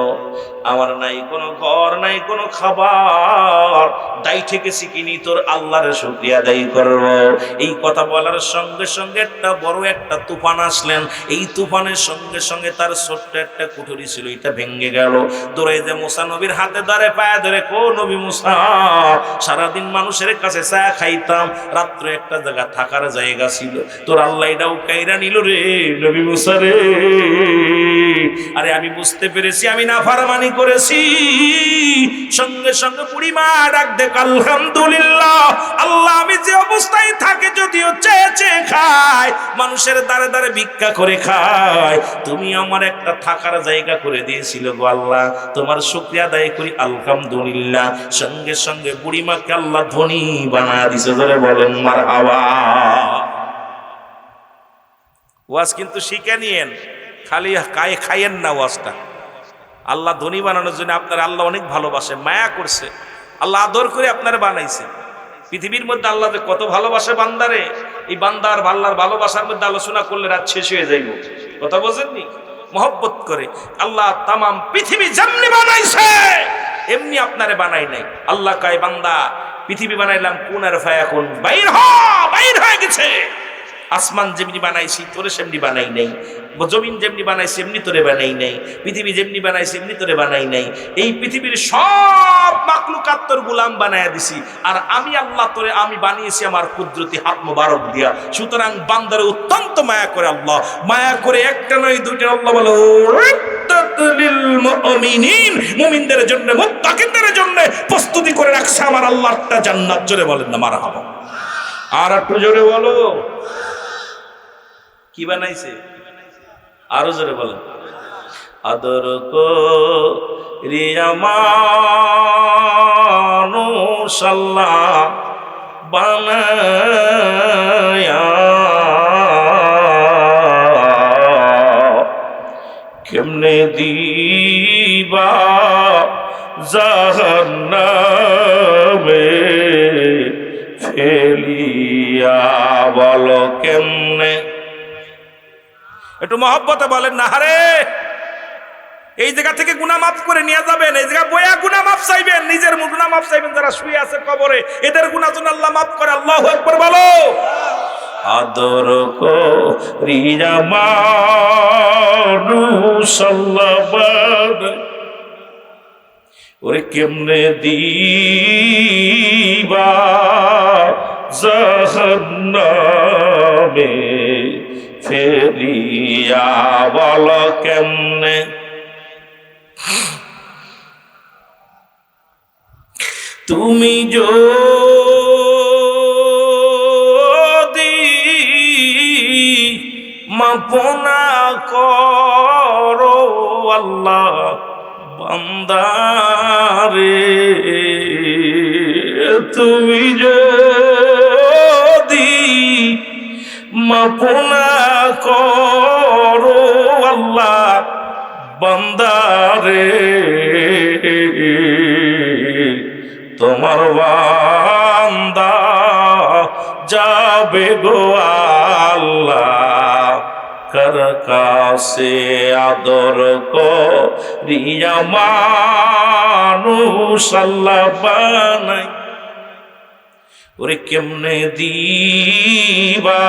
আমার নাই কোনো ঘর, নাই কোনো খাবার, দাই ঠেকেছি কিনি তোর আল্লাহর শুকরিয়া আদায় করব। এই কথা বলার সঙ্গে সঙ্গে একটা বড় একটা তুফান আসলেন। এই তুফানের সঙ্গে সঙ্গে তার ছোট্ট একটা কুঠুরি ছিল, এটা ভেঙে গেল। দৌড়ে যে মুসা নবীর হাতে ধরে পায়ে ধরে কো নবী মুসা, সারাদিন মানুষের কাছে চা খাইতাম, রাত্রে একটা জায়গা থাকার জায়গা ছিল, তোর আল্লাহ এটাও কাইরা নিল রে নবী মুসা রে। আরে আমি বুঝতে পেরেছি আমি নাফরমানি করেছি। সঙ্গে সঙ্গে বুড়িমা ডাক দেখ আলহামদুলিল্লাহ। আল্লাহ আমি যে অবস্থায় থাকে, যদিও চেয়ে চেয়ে খাই, মানুষের দ্বারে দ্বারে ভিক্ষা করে খাই, তুমি আমার একটা থাকার জায়গা করে দিয়েছিল গো আল্লাহ, তোমার শুকরিয়া আদায় করি আলহামদুলিল্লাহ। সঙ্গে সঙ্গে বুড়িমাকে আল্লাহ ধনী বানায় দিছে। ধরে বলেন মারহাবা। ওয়াজ কিন্তু শিখে নিয়েন, খালি খাইয়েন না ওয়াজটা। আল্লাহ ধনী বানানোর জন্য আপনার আল্লাহ অনেক ভালোবাসে, মায়া করছে, আল্লাহ আদর করে আপনারা বানাইছে। পৃথিবীর মধ্যে আল্লাহ কত ভালোবাসে বান্দারে, এই বান্দার আল্লাহর ভালোবাসার মধ্যে আলোচনা করলে রাত শেষ হয়ে যাইব। কথা বোঝেননি? মহব্বত করে আল্লাহ তামাম পৃথিবী যেমনি বানাইছে এমনি আপনারে বানাই নাই। আল্লাহ কয় বান্দা পৃথিবী বানাইলাম কোন আর ফায়াকুন, বাইর হয়ে গেছে। আসমান যেমনি বানাইছি তোরে সেমনি বানাই নাই, জমিন যেমনি বানাইছি এমনি তোরে বানাই নাই, পৃথিবী যেমনি বানাইছি এমনি তোরে বানাই নাই। এই পৃথিবীর সব মাখলুকাত তোর গোলাম বানায়া দিছি, আর আমি আল্লাহ তোরে আমি বানিয়েছি আমার কুদরতি হাত মোবারক দিয়া। সুতরাং বান্দারে অত্যন্ত মায়া করে আল্লাহ, মায়া করে একটা নয় দুইটা, আল্লাহ বলে মুমিনদের জন্য মুত্তাকিনদের জন্য প্রস্তুতি করে রাখছে আমার আল্লাহটা জান্নাত। জোরে বলেন না মারহাবা। আর একটু জোরে বলো কি বানাইছে, আরো জোরে বলেন। আদর করি মানুষ আল্লাহ বানায়া, কেমনে দিবা জাহান্নামে ফেলিয়া, বলো কেমনে। একটু মহব্বতে বলেন না। হারে এই জায়গা থেকে গুনাহ মাফ করে নিয়ে যাবেন, এই জায়গা বয়া গুনাহ মাফ চাইবেন, নিজের গুনাহ মাফ চাইবেন। যারা শুয়ে আছে কবরে এদের গুনাহ যেন আল্লাহ মাফ করে। আল্লাহু আকবার বলো। আদর করি মানুষ আল্লাহ বানায়, ওরে কেমনে দিবা জাহান্নামে ফেলিয়া, বল কেমনে। তুমি যদি মাফ না করো আল্লাহ বান্দারে, তুমি যদি মাফ না করো আল্লাহ বান্দারে, তোমার বান্দা যাবে গো আল্লাহ কার কাছে। আদর করিয়া মানুষ আল্লাহ বানাই, ওরে কেমনে দিবা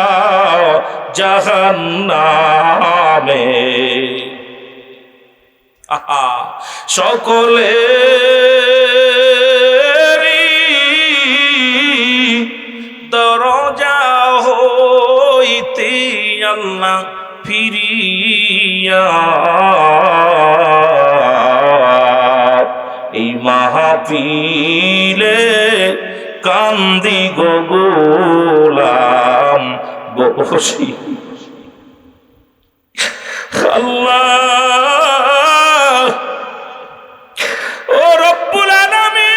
জাহান্নামে। আহা সকলে দরজা হইতে আল্লাহ ফিরিয়া এই মাহফিলে কান্দি গো গোলাম বসি আল্লাহ ও রব্বুল আলামিন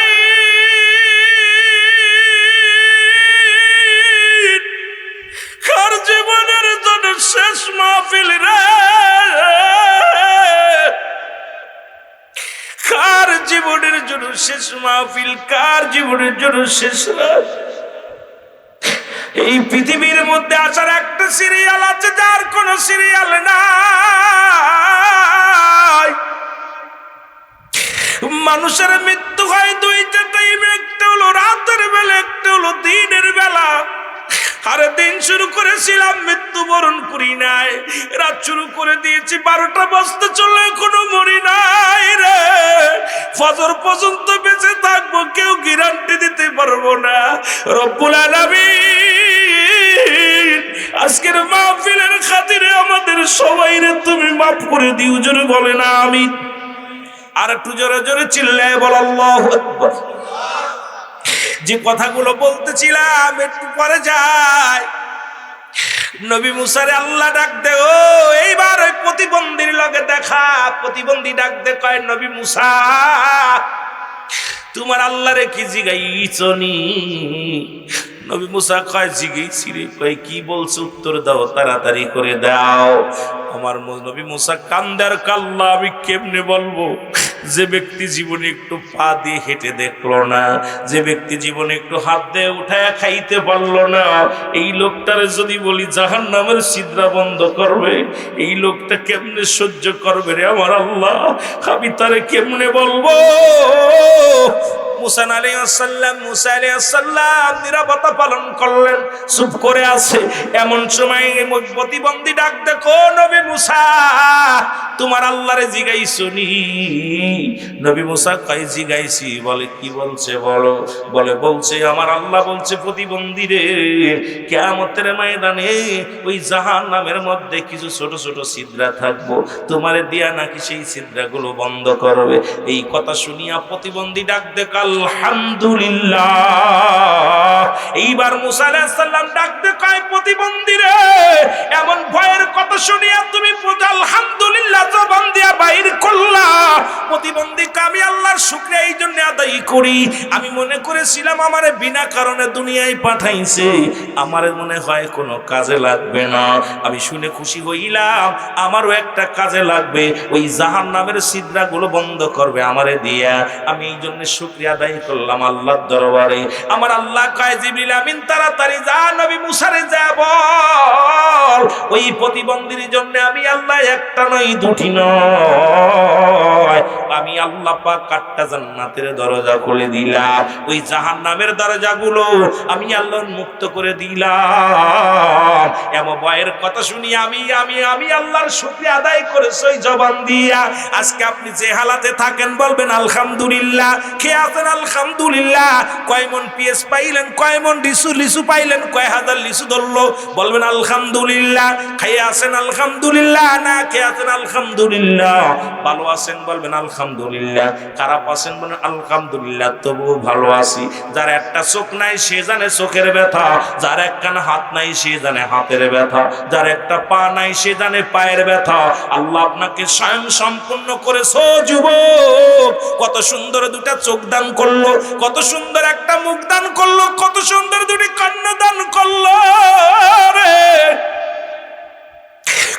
কার জীবনের জন্য শেষ মাহফিল রে, কার জীবনের জন্য শেষ মাহফিল, কার জীবনের জন্য শেষ রাত। এই পৃথিবীর মধ্যে আসার একটা সিরিয়াল আছে যার কোন সিরিয়াল নাই। মানুষের মৃত্যু হয় দুইটা টাইমে, একটা হলো রাতের বেলা, একটা হলো দিনের বেলা। আরে দিন শুরু করেছিলাম, মৃত্যুবরণ করি নাই। রাত শুরু করে দিয়েছি, 12টা বাজতে চলে এখনো মরি নাই রে। ফজর পর্যন্ত বেঁচে থাকবো কেউ গ্যারান্টি দিতে পারবো না। রব্বুল আলামিন আজকের মাহফিলের খাতিরে আমাদের সবাইরে তুমি মাফ করে দিও, জোরে বলে না আমিন। আর একটু জোরে জোরে চিল্লায় বল আল্লাহু আকবার। যে কথাগুলো বলতেছিলাম একটু পরে যায়। নবী মুসারে আল্লাহ ডাক দে, ও এইবার ওই প্রতিবন্ধীর লগে দেখা। প্রতিবন্ধী ডাক দে, কয় নবী মুসা তোমার আল্লাহরে কি জিগাইছনি? নবী মুসা কয় জিগাইছি রে। কয় কি বলছো? উত্তর দাও, তাড়াতাড়ি করে দাও। আমার নবী মুসা কান্দার কাল্লা আমি কেমনে বলবো? যে ব্যক্তি জীবনে একটু পা দিয়ে হেঁটে দেখলো না, যে ব্যক্তি জীবনে একটু হাত দিয়ে উঠায় খাইতে পারলো না, এই লোকটার যদি বলি জাহান্নামের ছিদ্রা বন্ধ করবে, এই লোকটা কেমনে সহ্য করবে রে আমার আল্লাহ? আমি তারে কেমনে বলবো? মুসা আলাইহিস সালাম নিরাপত্তা পালন করলেন, চুপ করে আছে। এমন সময় প্রতিবন্ধী ডাক দেখো, নবী মুসা তোমার আল্লাহরে জিগাইছনি? নবী মুসা কয় জিগাইছি। বলে কি বলছে বলো? বলছে আমার আল্লাহ বলছে প্রতিবন্ধী রে, কিয়ামতের ময়দানে ওই জাহান্নামের মধ্যে কিছু ছোট ছোট ছিদ্রা থাকবো, তোমারে দিয়া নাকি সেই ছিদ্রাগুলো বন্ধ করবে। এই কথা শুনিয়া প্রতিবন্ধী ডাক দেখ আলহামদুলিল্লাহ। এইবার মুসা আলাইহিস সালাম ডাক দে, কয় প্রতিবন্ধী রে, এমন ভয়ের কথা শুনিয়া তুমি আলহামদুলিল্লাহ জবান দিয়া বাইর করলা। প্রতিবন্ধী আমি আল্লাহর শুকরিয়া এই জন্য আদায় করি, আমি মনে করেছিলাম আমারে বিনা কারণে দুনিয়ায় পাঠাইছে, আমারে মনে হয় কোনো কাজে লাগবে না। আমি শুনে খুশি হইলাম, আমারও একটা কাজে লাগবে, ওই জাহান্নামের ছিদ্রাগুলো বন্ধ করবে আমারে দিয়া। আমি এই জন্য শুকরিয়া আদায় করলাম আল্লাহর দরবারে। আমার আল্লাহ কয় জিবরিল আমিন তাড়াতাড়ি যা, নবী মুসারে যা বল ওই প্রতিবন্ধীর জন্য আমি আল্লাহ একটা নয় দুটি নয়, আমি আল্লাহ পাক 8টা জান্নাতের দরজা খুলে দিলাম। ওই জাহান্নামের দরজাগুলো আমি আল্লাহ মুক্ত করে দিলাম। এমন ভয়ের কথা শুনি আমি আল্লাহর শুকরিয়া আদায় করেছি ওই জবান দিয়া। আজকে আপনি যে হালাতে থাকেন বলবেন আলহামদুলিল্লাহ। খেয়ে আছেন আলহামদুলিল্লাহ। কয় মন পিএস পাইলেন, কয় মন লিচু পাইলেন, কয় হাজার লিচু ধরলো, বলবেন আলহামদুলিল্লাহ। খেয়ে আছেন আলহামদুলিল্লাহ, না খেয়ে আছেন আলহামদুলিল্লাহ। ভালো আছেন বলবেন আলহামদুলিল্লাহ, খারাপ আছেন বলেন আলহামদুলিল্লাহ, তবুও ভালো আছি। যার একটা চোখ নাই সে জানে চোখের ব্যথা, যার একখানা হাত নাই সে জানে হাতের ব্যথা, যার একটা পা নাই সে জানে পায়ের ব্যথা। আল্লাহ আপনাকে স্বয়ং সম্পূর্ণ করেছো যুবক। কত সুন্দর দুটা চোখ দান করলো, কত সুন্দর একটা মুখ দান করলো, কত সুন্দর দুটি কর্ণ দান করলো রে,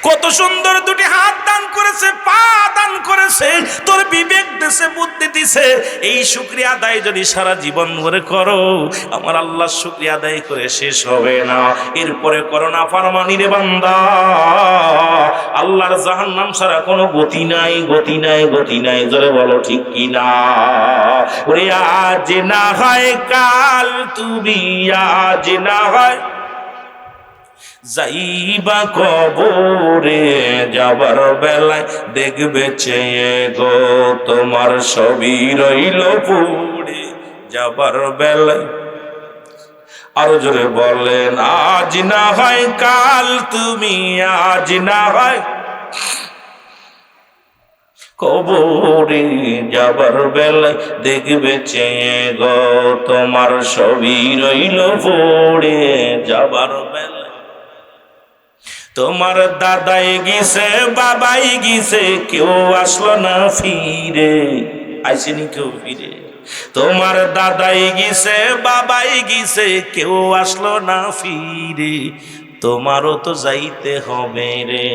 কত সুন্দর দুটি হাত দান করেছে, পা দান করেছে, তোর বিবেক দিছে, বুদ্ধি দিছে। এই শুকরিয়া আদায় যদি সারা জীবন ধরে করো, আমার আল্লাহর শুকরিয়া আদায় করে শেষ হবে না। এরপরে করো না ফারমানি রে বান্দা, আল্লাহর জাহান্নাম ছাড়া কোনো গতি নাই, গতি নাই, গতি নাই। জোরে বলো ঠিক কি না? ওরে আজ না হয় কাল, তুমি আজ না হয় যাইবা কবরে যাবার বেলায় দেখবে চেয়ে গো তোমার সবই রইল পড়ে যাবার বেলায়। আরো জোরে বলেন, আজ না হয় কাল তুমি, আজ না হয় কবরে যাবার বেলায় দেখবে চেয়ে গো তোমার সবই রইল পড়ে যাবার বেলায়। তোমার দাদাই গিয়েছে, বাবাই গিয়েছে, কেউ আসলো না ফিরে, আসেনি কেউ ফিরে। তোমার দাদাই গিয়েছে, বাবাই গিয়েছে, কেউ আসলো না ফিরে। তোমারও তো যাইতে হবে রে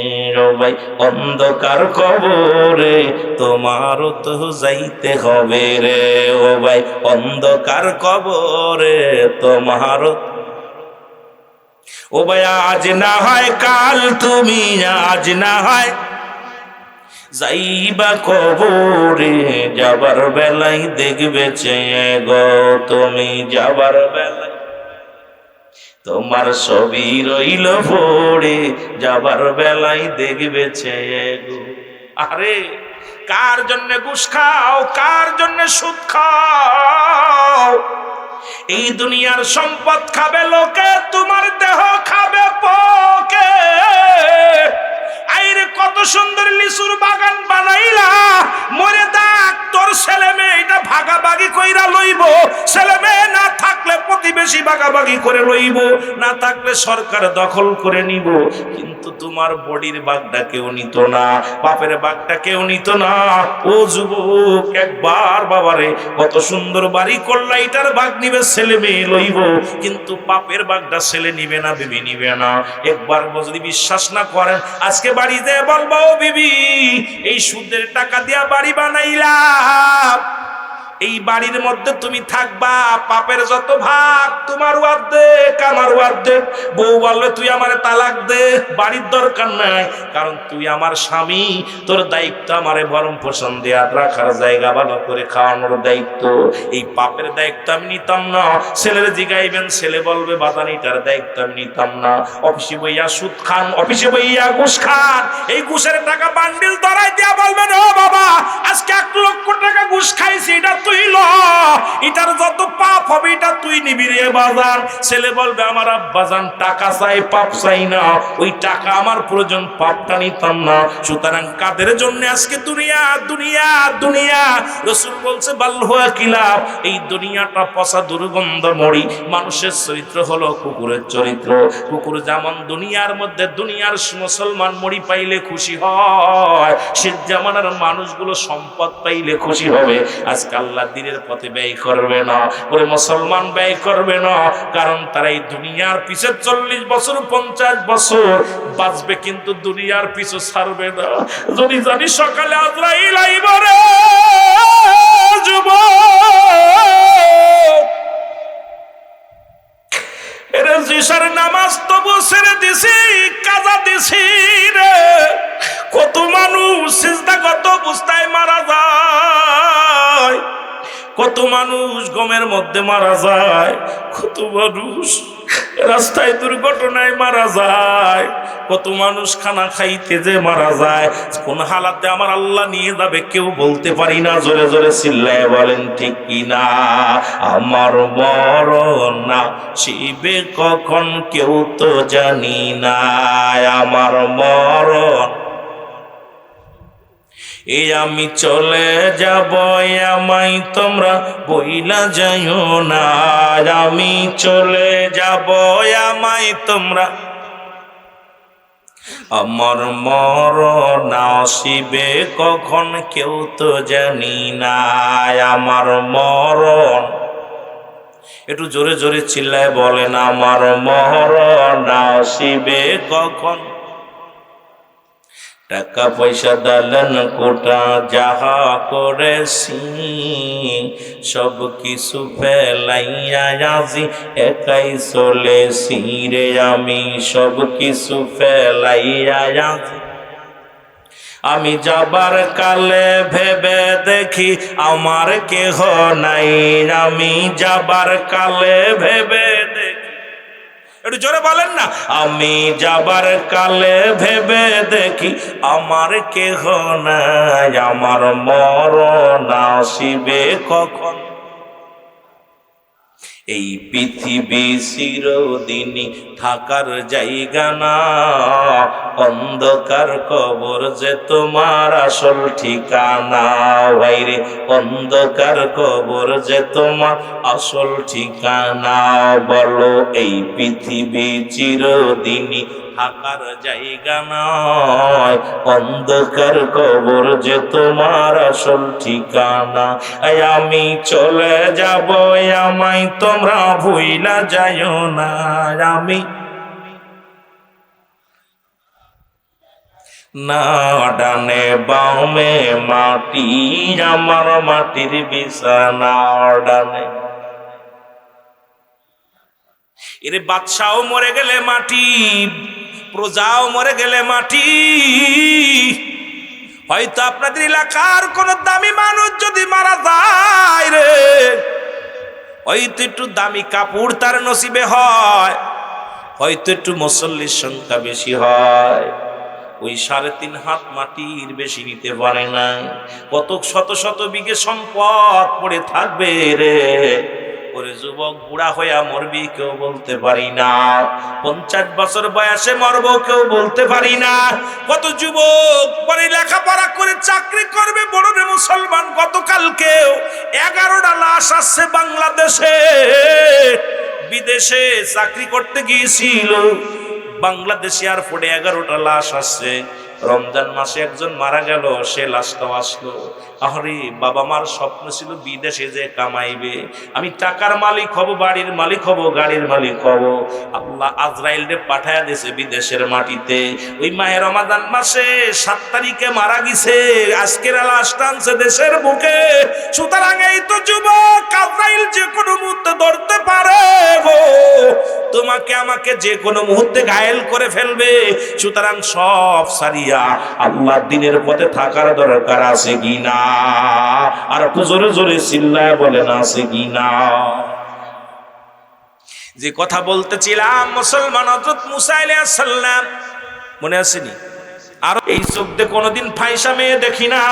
ও ভাই অন্ধকার কবরে, তোমারও তো যাইতে হবে রে ও ভাই অন্ধকার কবরে, তোমারও। ও ভাই আজ না হয় কাল তুমি, আজ না হয় যাইবা কবরে যাবার বেলায় দেখবে চেয়ে গো তুমি যাবার বেলায় তোমার সবই রইল পড়ে যাবার বেলায় দেখবে চেয়ে গো। আরে কার জন্য ঘুষ খাও, কার জন্য সুদ খাও? এই দুনিয়ার সম্পদ খাবে লোকে, তোমার দেহ খাবে পোকে। আইরে কত সুন্দর লিচুর বাগান বানাইলা, মরে দাগ তোর ছেলে মেয়ে এটা ভাগাভাগি কইরা লইব। ছেলে মেয়ে না থাকলে প্রতিবেশী ভাগাভাগি করে লইব, না থাকলে সরকার দখল করে নিব। কিন্তু তোমার বডির বাগটা কেউ নিত না, বাপের বাগটা কেউ নিত না। ও যুবক একবার বাবারে কত সুন্দর বাড়ি করলা, এটার বাগ নিবে ছেলে মেয়ে লইব, কিন্তু বাপের বাগটা ছেলে নিবে না, বিবি নিবে না। একবার যদি বিশ্বাস না করেন আজকে বাড়িতে বলবো, ও বিবি এই সুদের টাকা দিয়া বাড়ি বানাইলাম, এই বাড়ির মধ্যে তুমি থাকবা, পাপের যত ভাগ তোমার অর্ধেক আমার অর্ধেক। বউ বলবে তুই আমারে তালাক দে, বাড়ির দরকার নাই, কারণ তুই আমার স্বামী, তোর দায়িত্ব আমারে ভরণ পোষণ দেয়া, রাখার জায়গা ভালো করে খাওয়ানোর দায়িত্ব। এই পাপের দায়িত্ব আমি নিতাম না। ছেলের জিগাইবেন, ছেলে বলবে বাদানিটার দায়িত্ব আমি নিতাম না। অফিসে বইয়া সুদ খান, অফিসে বইয়া ঘুষ খান, এই ঘুষের টাকা বান্ডিল ধরাই দিয়া বলবেন, ও বাবা আজকে 1 লক্ষ টাকা ঘুষ খাইছি, এটা তুই ল, এটার যত পাপ হবে এটা তুই নিবি রে বাজান। ছেলে বলবে আমার আব্বাজান টাকা চাই, পাপ চাই না, ওই টাকা আমার প্রয়োজন, পাপটা নিতাম না। সুতরাং কাদের জন্য আজকে দুনিয়া দুনিয়া দুনিয়া? রাসূল বলছে বাল্হুয়া কিলাব, এই দুনিয়াটা পচা দুর্গন্ধ মরি। মানুষের চরিত্র হলো কুকুরের চরিত্র। কুকুর যেমন দুনিয়ার মধ্যে দুনিয়ার মুসলমান মরি পাইলে খুশি হয়, সে জামানার মানুষগুলো সম্পদ পাইলে খুশি হবে। আজকে আল্লাহ দ্বীনের পথে ব্যয় করবে না, ওরে মুসলমান ব্যয় করবে না, কারণ তারা এই দুনিয়ার পিছে 40 বছর 50 বছর বাঁচবে, কিন্তু দুনিয়ার পিছু ছাড়বে না। যদি জানি সকালে আজরাইল আইব রে যুবক, এরে জিশার নামাজ তবু ছেড়ে দিছি, কাজা দিছি রে। কত মানুষ সিজদাগত অবস্থায় মারা যায়, কত মানুষ গমের মধ্যে মারা যায়, কত মানুষ রাস্তায় দুর্ঘটনায় মারা যায়, কত মানুষ খানা খাইতে যে মারা যায়। কোন হালাতে আমার আল্লাহ নিয়ে যাবে কেউ বলতে পারি না। জোরে জোরে চিল্লায় বলেন ঠিক কিনা? আমার মরণ না শিবে কখন কেউ তো জানি না, আমার মরণ এই আমি চলে যাব, আমায় তোমরা বইলা যাইও না, আমি চলে যাব, আমায় তোমরা। আমার মরণ আসিবে কখন কেউ তো জানি না, আমার মরণ। একটু জোরে জোরে চিল্লায় বলেন, আমার মরণ আসিবে কখন। টাকা পয়সা দালান কোটা যাহা করেছি, সব কিছু ফেলাইয়া আজি একাই চলেছি রে, আমি সব কিছু ফেলাইয়া আজি। আমি যাবার কালে ভেবে দেখি আমার কেহ নাই, আমি যাবার কালে ভেবে দেখি একটু জোরে বলেন না। আমি যাবার কালে ভেবে দেখি আমার কেহ নাই, আমার মরণ আসিবে কখন। এই পৃথিবী চিরদিনই থাকার জায়গা না, অন্ধকার কবর যে তোমার আসল ঠিকানা। বাইরে অন্ধকার কবর যে তোমার আসল ঠিকানা। বলো এই পৃথিবী চিরদিনই থাকার জায়গা নয়, অন্ধকার কবর যে তোমার আসল ঠিকানা। আমি চলে যাব, আমায় তোমরা ভুইলা যাইও না। আমি না ডানে বামে মাটি, আমার মাটির বিছানা ডানে। এরে বাদশাও মরে গেলে মাটি, প্রজাও মরে গেলে মাটি। হয়তো আপনাদের এলাকার কোন দামি মানুষ যদি মারা যায় রে, হয়তো একটু দামি কাপড় তার নসিবে হয়, হয়তো একটু মুসল্লির সংখ্যা বেশি হয়, ওই 3.5 হাত মাটির বেশি নিতে পারে না। কত শত শত বিঘে সম্পদ পড়ে থাকবে রে। ওরে যুবক বুড়া হইয়া মরবি কেউ বলতে পারি না, 50 বছর বয়সে মরব কেউ বলতে পারি না। কত যুবক পরে লেখাপড়া করে চাকরি করবে বড় রে মুসলমান। গতকালকেও 11টা লাশ আসছে বাংলাদেশে, বিদেশে চাকরি করতে গিয়েছিল, বাংলাদেশে এয়ারপোর্টে 11টা লাশ আসছে। রমজান মাসে একজন মারা গেল, সে লাশটাও আসলো। আরে বাবা মার স্বপ্ন ছিল বিদেশে যে কামাইবে, আমি টাকার মালিক হব, বাড়ির মালিক হব, গাড়ির মালিক হব। আল্লাহ আজরাইল রে পাঠায়া দিয়েছে বিদেশের মাটিতে। ওই মাহে রমাদান মাসে 7 তারিখে মারা গেছে, আজকের লাশটা আনছে দেশের বুকে। সুতরাং এই তো যুবক, আজরাইল যে কোনো মুহূর্তে ধরতে পারে গো, তোমাকে আমাকে যে কোনো মুহূর্তে ঘায়েল করে ফেলবে। সুতরাং সব সারিয়া আল্লাহর দ্বীনের পথে থাকার দরকার আছে কিনা? আর একটু জোরে জোরে চিল্লায় বলেন আছে কিনা? যে কথা বলতেছিলাম মুসলমান হযরত মুসা আলাইহিস সালাম, মনে আসেনি? আর এই চোখ দিয়ে কোনোদিন ফাইসা মেয়ে দেখি না,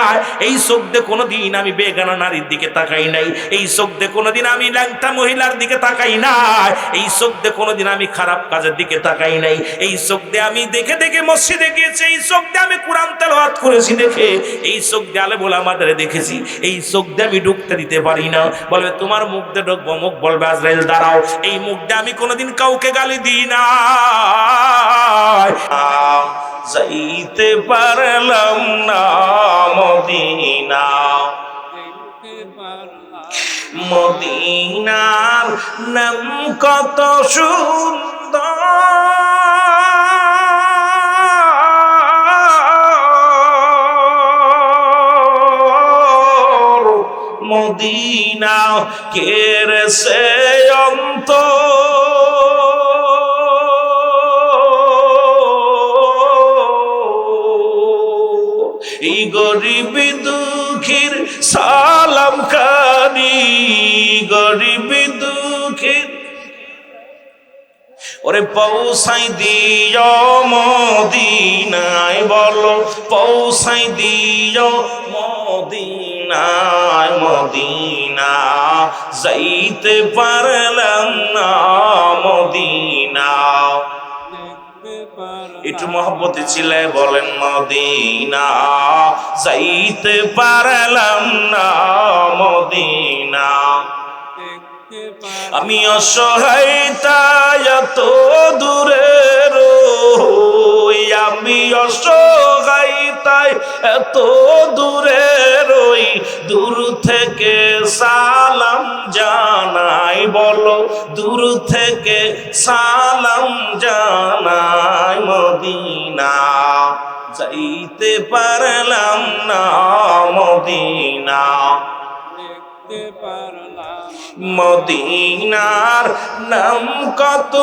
এই চোখ দিয়ে কোনোদিন আমি বেগানা নারীর দিকে তাকাই নাই, এই চোখ দিয়ে কোনোদিন আমি ল্যাংটা মহিলার দিকে তাকাই নাই, এই চোখ দিয়ে কোনোদিন আমি খারাপ কাজের দিকে তাকাই নাই, এই চোখ দিয়ে আমি দেখে দেখে মসজিদে গিয়েছি, এই চোখ দিয়ে আমি কোরআন তেলাওয়াত করেছি দেখে, এই চোখ দিয়ে আলেমুল আমাদের দেখেছি, এই চোখ দিয়ে আমি ঢুকতে দিতে পারি না। বলবে তোমার মুখ দিয়ে ঢুকবো, মুখ বলবে আজরাইল দাঁড়াও। এই মুখ দিয়ে আমি কোনোদিন কাউকে গালি দিই না। যাইতে পারলাম না মদিনা, মদিনার নাম কত সুন্দর, মদিনা কেড়েছে অন্তর। এই গরিব দুঃখীর সালাম খানি, গরিব দুঃখীর ওরে পৌঁছাই দিও মদিনায়, বলো পৌঁছাই দিও মদিনায়, মদিনা যাইতে পারলাম না মদিনা। একটু মহব্বতে ছিলে বলেন মদিনা যাইতে পারলাম না মদিনা। আমি অসহায় তাই এত দূরে রই, আমি অসহায় তাই এত দূরে রই, দূর থেকে সালাম জানাই, বলো দূর থেকে সালাম জানাই, মদিনা যাইতে পারলাম না মদিনা। মদিনার নাম কত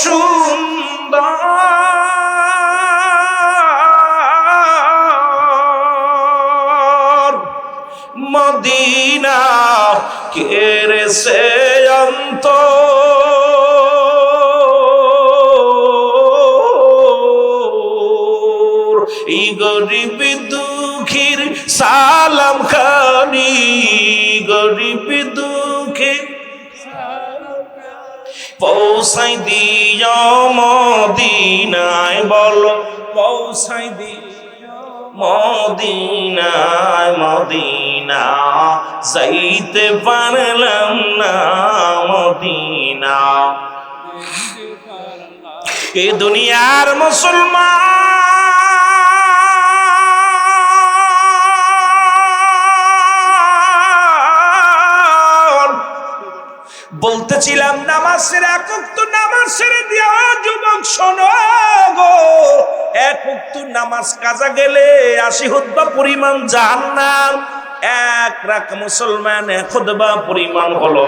সুন্দর, মদিনা কেড়েছে অন্তর। গরিব দুঃখীর সালাম খানি, গরিব দুঃখীর পৌঁছাই দিও মদিনায়, বলো পৌঁছাই দিও মদিনায়, মদিনা যাইতে পারলাম না মদিনা। এ দুনিয়ার মুসলমান বলতেছিলাম নামাজ ছেড়ে, এক ওয়াক্ত নামাজ ছেড়ে দিয়া যুবক শোনো গো, এক ওয়াক্ত নামাজ কাজা গেলে 80 খুতবা পরিমাণ জাহান্নাম। এক রাক মুসলমান খুতবা পরিমাণ হলো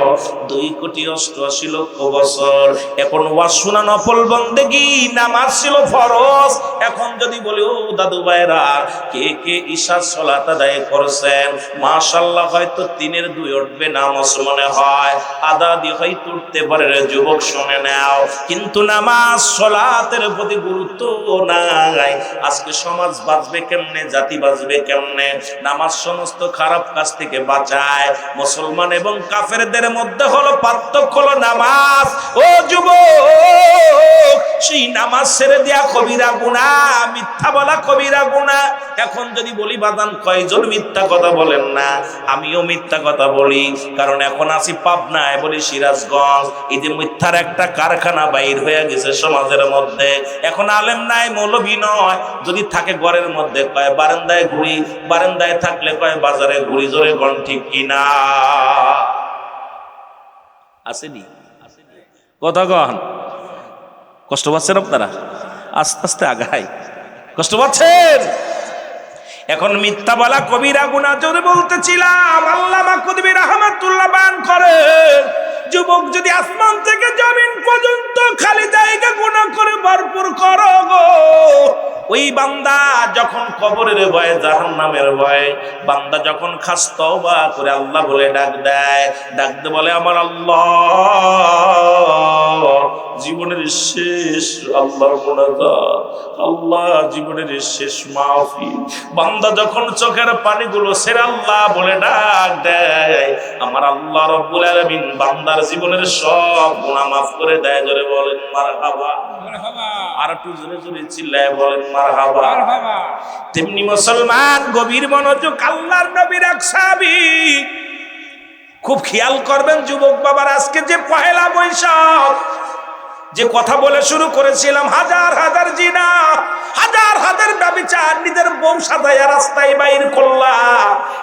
2,88,00,000 বছর। এখন ওয়াজ শোনা নফল বন্দেগী, নামাজ ছিল ফরজ। এখন যদি বলি ও দাদু ভাইরা কে কে ঈশার সালাত আদায় করছেন, মাশাআল্লাহ হয়তো 3-এর 2 উঠবে নামাজ মনে হয়, আদা দিয়ে হয়তো উঠতে পারে। যুবক শুনে নাও, কিন্তু নামাজ সালাতের প্রতি গুরুত্ব নাই। আজকে সমাজ বাঁচবে কেমনে, জাতি বাঁচবে কেমনে? নামাজ সমস্ত খারাপ কাজ থেকে বাঁচায়। মুসলমান এবং কাফেরদের মধ্যে হলো পার্থক্য হলো নামাজ। ও যুবক, সেই নামাজ ছেড়ে দেয়া কবিরা গুনাহ, মিথ্যা বলা কবিরা গুনাহ। এখন যদি বলি বাদান কয়জন মিথ্যা কথা বলেন না? আমিও মিথ্যা কথা বলি, কারণ এখন আছি পাবনায়, বলি সিরাজগঞ্জ। এই যে মিথ্যার একটা কারখানা বাইর হয়ে গেছে সমাজের মধ্যে। এখন আলেম নাই, মৌলভী নয়, যদি থাকে ঘরের মধ্যে কয় বারান্দায় ঘুরি, বারান্দায় থাকলে কয় বাজারে ঘুরি। জোরে কোন ঠিক কিনা? আসেনি কথা কন? কষ্ট পাচ্ছেন আপনারা? আস্তে আস্তে আগাই, কষ্ট পাচ্ছেন? এখন মিথ্যা বলা কবিরা গুনাহ। জোরে বলতেছিলাম, আল্লামা কুতুবী রাহমাতুল্লাহ বায়ান করে, যুবক যদি আসমান থেকে জমিন পর্যন্ত খালি জায়গা গুনাহ করে ভরপুর করো গো, ওই বান্দা যখন কবরের ভয়ে, জাহান্নামের ভয়ে, বান্দা যখন খাস তওবা করে আল্লাহ বলে ডাক দেয়, ডাকতে বলে আমার আল্লাহ, জীবনের শেষ আল্লাহর মুনাজাত, আল্লাহ জীবনের শেষ মাহফিল। বান্দা যখন চোখের পানিগুলো ছেড়ে আল্লাহ বলে ডাক দেয়, আমার আল্লাহ রব্বুল আলামিন বান্দার জীবনের সব গুনাহ মাফ করে দেয়। জোরে বলেন মারহাবা। আর একটু জোরে জোরে চিল্লায় বলেন মারহাবা। তেমনি মুসলমান গভীর মনোযোগ, আল্লাহর নবীর এক সাহাবী, খুব খেয়াল করবেন যুবক বাবার, আজকে যে পহেলা বৈশাখ যে কথা বলে শুরু করেছিলাম, হাজার হাজার জিনা, হাজার হাজার ব্যভিচার, নিজের বউ সাজাইয়া রাস্তায় বাইর করলা,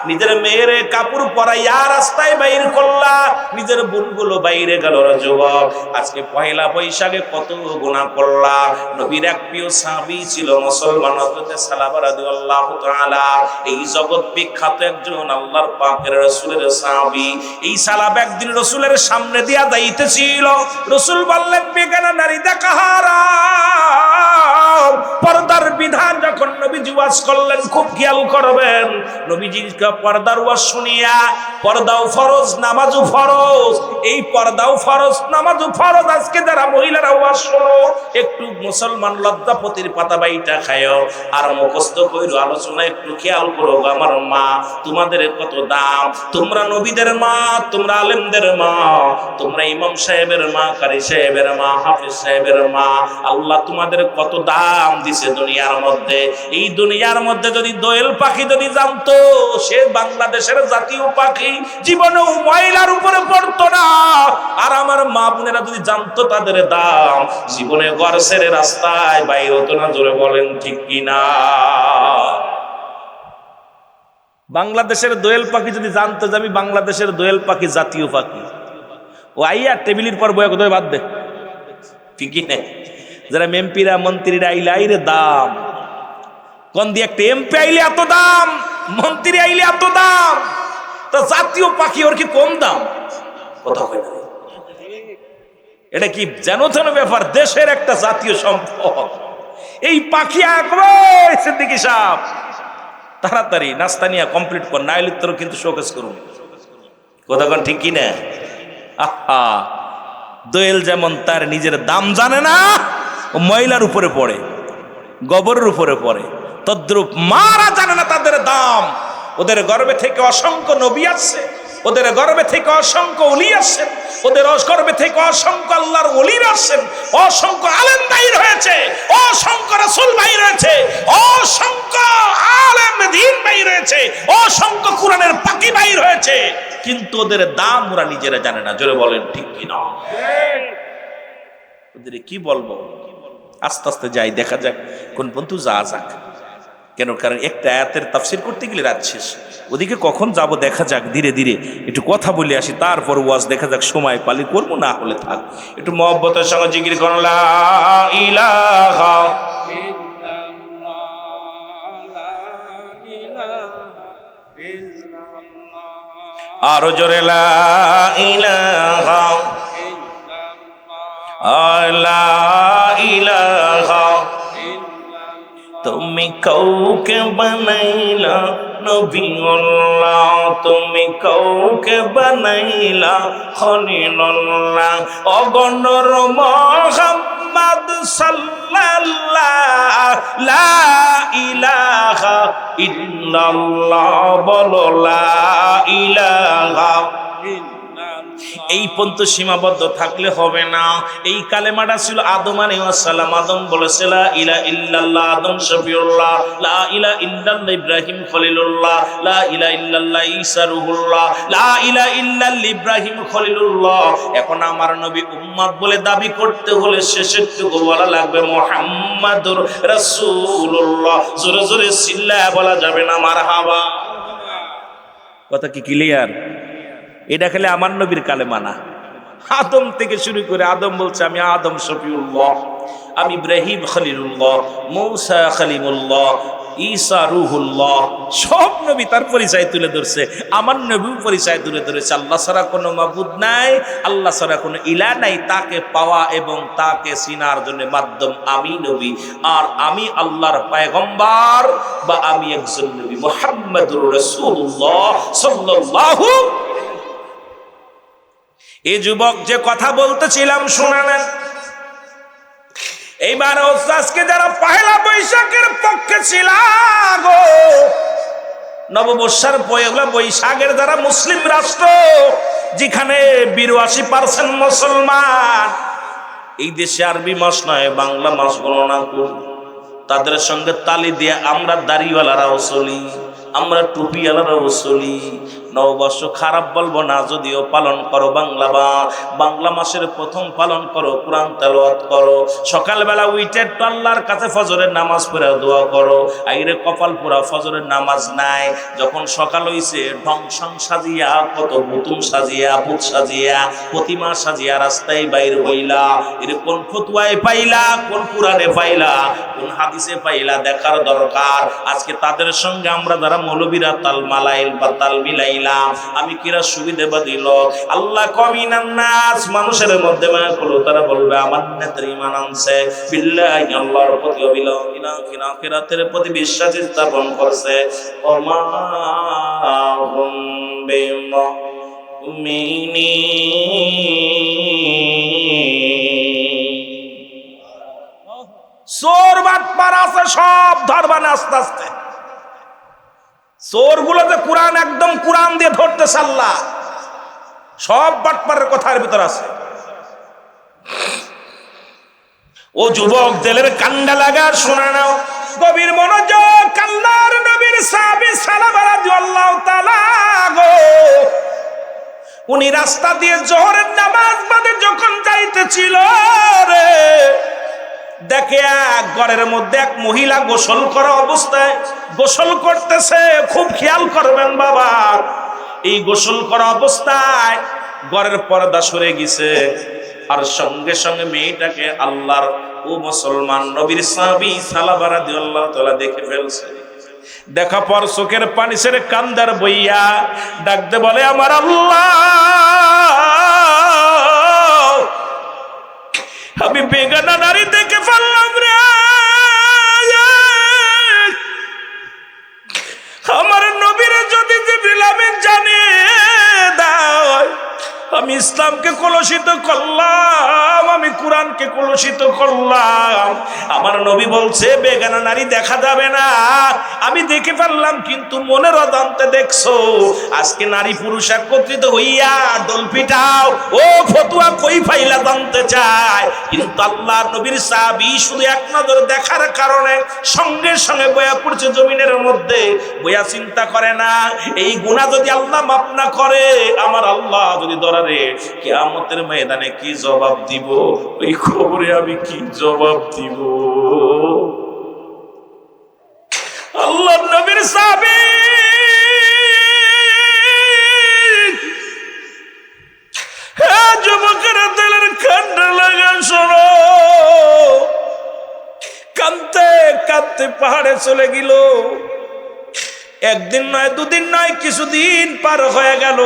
নিজের মেয়ের কাপড় পরাইয়া রাস্তায় বাইর করলা, নিজের বোনগুলো বাইরে গেল। যুবক, আজকে পহেলা বৈশাখে কত গুনাহ করলা। নবীর এক প্রিয় সাহাবী ছিল মুসলমান, হযরত সালাবা রাদিয়াল্লাহু তাআলা, এই জগৎ বিখ্যাত একজন আল্লাহর পাকের রাসূলের সাহাবী। এই সালাবা একদিন রাসূলের সামনে দিয়া যাইতেছিল, রাসূল বললেন বেগানা নারী দেখা হারাম। পর্দার বিধান যখন নবীজি ওয়াজ করলেন, খুব খেয়াল করবেন, নবীজির পর্দার ওয়াজ শুনিয়া, পর্দাও ফরজ, নামাজও ফরজ, এই পর্দাও ফরজ, নামাজও ফরজ। আজকে যারা মহিলারা ওয়াজ শোনো, একটু মুসলমান লজ্জাপতির পাতা বাইটা খায়ও আর মুখস্থ কইরো, আলোচনা একটু খেয়াল করো। আমার মা, তোমাদের কত দাম, তোমরা নবীদের মা, তোমরা আলেমদের মা, তোমরা ইমাম সাহেবের মা, কারি সাহেবের মা, হাফিজ সাহেবের মা। আল্লাহ তোমাদের কত দাম দিছে দুনিয়ার মধ্যে। এই দুনিয়ার মধ্যে যদি দোয়েল পাখি যদি জানতো সে বাংলাদেশের জাতীয় পাখি, জীবনেও ময়লার উপরে পড়তো না। আর আমার মা বোনেরা যদি জানতো তাদের দাম, জীবনে ঘর ছেড়ে রাস্তায় বাইর হতো না। জোরে বলেন ঠিক কিনা? বাংলাদেশের দোয়েল পাখি যদি জানতো যে আমি বাংলাদেশের দোয়েল পাখি জাতীয় পাখি, ও আইয়া টেবিলের পর বয়ে কোথায় বাদ দে, ঠিকই নেই। যারা এমপিরা মন্ত্রীরা আইলে আইরে দাম কোন দিয়ে, একটা এমপি আইলে এত দাম, মন্ত্রী আইলে এত দাম, তো জাতীয় পাখি ওর কি কম দাম? কথা হয় না, এটা কি যেন তেন ব্যাপার, দেশের একটা জাতীয় সম্পদ। এই পাখি আসবে সিদ্দিকী সাহেব, তাড়াতাড়ি নাস্তা নিয়ে কমপ্লিট কর, নাইলে তোর কিন্তু শোকেস করুন। কথা কন ঠিক কি না? আহা, দোয়েল যেমন তার নিজের দাম জানে না, ও ময়লার উপরে পড়ে, গোবরের উপরে পড়ে, তদ্রূপ মারা জানে না তাদের দাম। ওদের গর্ভে থেকে অসংখ্য নবী আসছে, ওদের গর্ভে থেকে অসংখ্য ওলি আসছেন, ওদের গর্ভে থেকে অসংখ্য আল্লাহর ওলির আসছেন, অসংখ্য আলেম বাইর হয়েছে, অসংখ্য রাসূল বাইর হয়েছে, অসংখ্য আলেম দ্বীন বাইর হয়েছে, অসংখ্য কোরআনের পাখি বাইর হয়েছে, কিন্তু ওদের দাম ওরা নিজেরা জানে না। জোরে বলেন ঠিক কিনা? ওদের কি বলবো, আস্তে আস্তে যাই, দেখা যাক কোন বন্ধু যা যাক। কেন? কারণ একটা আয়াতের তাফসীর করতে গেলে রাত শেষ, ওদিকে কখন যাব দেখা যাক। ধীরে ধীরে একটু কথা বলে আসি, তারপর ওয়াজ দেখা যাক, সময় পালি করবো, না হলে থাক। একটু মহব্বতের সঙ্গে জিকির করুন লা ইলাহা আরো জোরে লা ইলাহা লা ইলাহা। তুমি কাউকে বানাইলা নবীউল্লাহ, তুমি কাউকে বানাইলা খলিলুল্লাহ, অগণর মুহাম্মদ সাল্লাল্লাহ, লা ইলাহা ইল্লাল্লাহ, বলো লা ইলাহা। এই পর্যন্ত সীমাবদ্ধ থাকলে হবে না। এই কালেমাটা ছিল আদম আলাইহিস সালাম, আদম বলেছে লা ইলাহা ইল্লাল্লাহ, আদম শফিউল্লাহ, লা ইলাহা ইল্লাল্লাহ ইব্রাহিম খলিলুল্লাহ, লা ইলাহা ইল্লাল্লাহ ঈসা রূহুল্লাহ, লা ইলাহা ইল্লাল্লাহ ইব্রাহিম খলিলুল্লাহ। এখন আমার নবী উম্মত বলে দাবি করতে হলে শেষের টুকু বলা লাগবে মুহাম্মাদুর রাসূলুল্লাহ। জোরে জোরে চিল্লায়া বলা যাবে না মারহাবা। কথা কি ক্লিয়ার? এটা খেলে আমার নবীর কালেমা না। আদম থেকে শুরু করে আদম বলছে আমি আদম শফিউল্লাহ, আমি ইব্রাহিম খলিলুল্লাহ, মূসা খলিমুল্লাহ, ঈসা রূহুল্লাহ। সব নবী তার পরিচয় তুলে ধরছে, আমার নবীও পরিচয় তুলে ধরেছে। আল্লাহ ছাড়া কোনো মাবুদ নাই, আল্লাহ ছাড়া কোনো ইলাহ নাই, তাকে পাওয়া এবং তাকে চিনার জন্য মাধ্যম আমি নবী, আর আমি আল্লাহর পয়গম্বর, বা আমি একজন নবী মুহাম্মদুর রাসূলুল্লাহ সাল্লাল্লাহু। এই যুবক যে কথা বলতেছিলাম শুনালেন, এইবার আজকে যারা পহেলা বৈশাখের পক্ষে ছিল গো, নববর্ষের পয়লা বৈশাখের যারা মুসলিম রাষ্ট্র, যেখানে 82% মুসলমান, এই দেশে আরবি মাস নয় বাংলা মাস গণনা করি, তাদের সঙ্গে তালি দিয়ে আমরা দাড়িওয়ালারাও চলি, আমরা টুপিওয়ালারাও চলি। নববর্ষ খারাপ বলবো না, যদিও পালন করো বাংলা মাসের প্রথম পালন করো, কোরআন তেলাওয়াত করো, সকালবেলা উইটে আল্লাহর কাছে ফজরের নামাজ পড়ে দোয়া করো। আইরে কপাল পুরা ফজরের নামাজ নাই, যখন সকাল হইছে ঢং সং সাজিয়া, কত বুতুম সাজিয়া, বুত সাজিয়া, প্রতিমা সাজিয়া রাস্তায় বাইর হইলা। এর কোন ফতুয়ায় পাইলা, কোন কুরআনে পাইলা, কোন হাদিসে পাইলা, দেখার দরকার। আজকে তাদের সঙ্গে আমরা যারা মৌলবীরা তাল মালাইল বা তাল মিলাইলাম, আমি কিরা সুবিধাবাদী লোক। আল্লাহ কমিনান নাস, মানুষের মধ্যে মায়া করলো, তারা বলবে আমার নেতার ঈমান আনছে, বিল্লাহি আল্লাহর প্রতি অবিলম্বিনা আখিরাতের প্রতি বিশ্বাস স্থাপন করছে। ওমা হুম বিমুমিনিন। চোর বাটপার আছে, সব ধরবানে আস্তে আস্তে। চোর গুলো যে কোরআন একদম কোরআন দিয়ে ধরতেছে আল্লাহ, সব বাটপারের কথার ভিতর আছে। ও যুবক, দিলের কান্ডা লাগা শোনা নাও, গভীর মনোযোগ। আল্লাহর নবীর সাহাবী সালামা রাদিয়াল্লাহু তাআলা গো, উনি রাস্তা দিয়ে জোহরের নামাজ বাদে যখন যাইতেছিল রে, দেখে এক ঘরের মধ্যে এক মহিলা গোসল করা অবস্থায় গোসল করতেছে। খুব খেয়াল করবেন বাবা, এই গোসল করা অবস্থায় ঘরের পর্দা সরে গেছে, আর সঙ্গে সঙ্গে মেয়েটাকে আল্লাহর ও মুসলমান নবীর সাহাবী সালামা রাদিয়াল্লাহু তাআলা দেখে ফেলছে। দেখা পর চোখের পানি ছেড়ে কান্দার বইয়া ডাকতে বলে আমার আল্লাহ, আমি বেগানা নারী দেখে ফেললাম রে, আমার নবীর যদি জিবরিল আমিন জানিয়ে দাও, আমি ইসলামকে কলুষিত করলাম, আমি কোরআনকে কলুষিত করলাম। আমার নবী বলছে বেগানা নারী দেখা যাবে না, আমি দেখে ফেললাম, কিন্তু মনের অজান্তে দেখছো। আজকে নারী পুরুষ একত্রিত হইয়া ডোল পিটাও, ও ফতুয়া কই ফাইলা জানতে চায়, কিন্তু আল্লাহর নবীর সাহাবী শুধু এক নজর দেখার কারণে সঙ্গে সঙ্গে বয়া পড়ছে জমিনের মধ্যে, বয়া চিন্তা করে না এই গুনাহ যদি আল্লাহ মাফ না করে, আমার আল্লাহ যদি ধরে কিয়ামতের ময়দানে কি জবাব দিব, ওই খবরে আমি কি জবাব দিব। আল্লাহর নবীর সাহাবী যুবকেরা দিলের ঠান্ডা লাগা শোনো, কাঁদতে কাঁদতে পাহাড়ে চলে গেল। একদিন নয়, দুদিন নয়, কিছুদিন পার হয়ে গেল।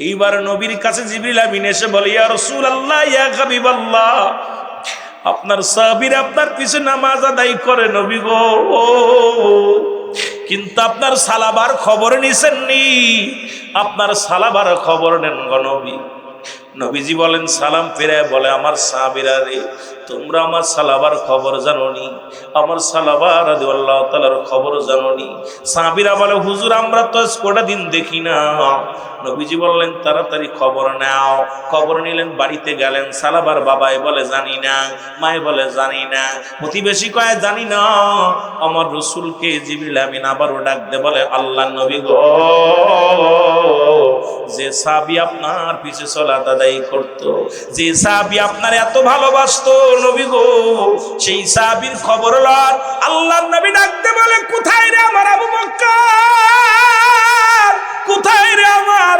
এইবার নবীর কাছে জিবরিল আমিন এসে বলে, ইয়া রাসূলুল্লাহ, ইয়া হাবিবাল্লাহ, আপনার সাহাবীরা আপনার পিছে নামাজ আদায় করে নবী গো, কিন্তু আপনার সালাবার খবর নিছেননি, আপনার সালাবার খবর নেন গো নবী। নবীজি বলেন, সালাম ফিরে বলে, আমার সাহাবীরা রে, তোমরা আমার সালাবার খবর জানোনি, আমার সালাবার রাদিয়াল্লাহু তাআলার খবর জানোনি? সাহাবীরা বলে, হুজুর আমরা তো কটা দিন দেখি না। নবীজি বললেন, তাড়াতাড়ি খবর নাও। খবর নিলেন, বাড়িতে গেলেন। সালাবার বাবাই বলে জানি না, মায়ে বলে জানি না, প্রতিবেশী কয় জানি না। আমার রাসূলকে জিবরিল আমিন আবারও ডাক দে বলে, আল্লাহর নবী গো, যে সাহাবী আপনার পিছে সালাত আদায় করত, যে সাহাবী আপনার এত ভালোবাসতো নবী গো, সেই সাহাবীর খবর লন। আল্লাহর নবী ডাকতে বলে, কোথায় রে আমার আবু বকর, কোথায় রে আমার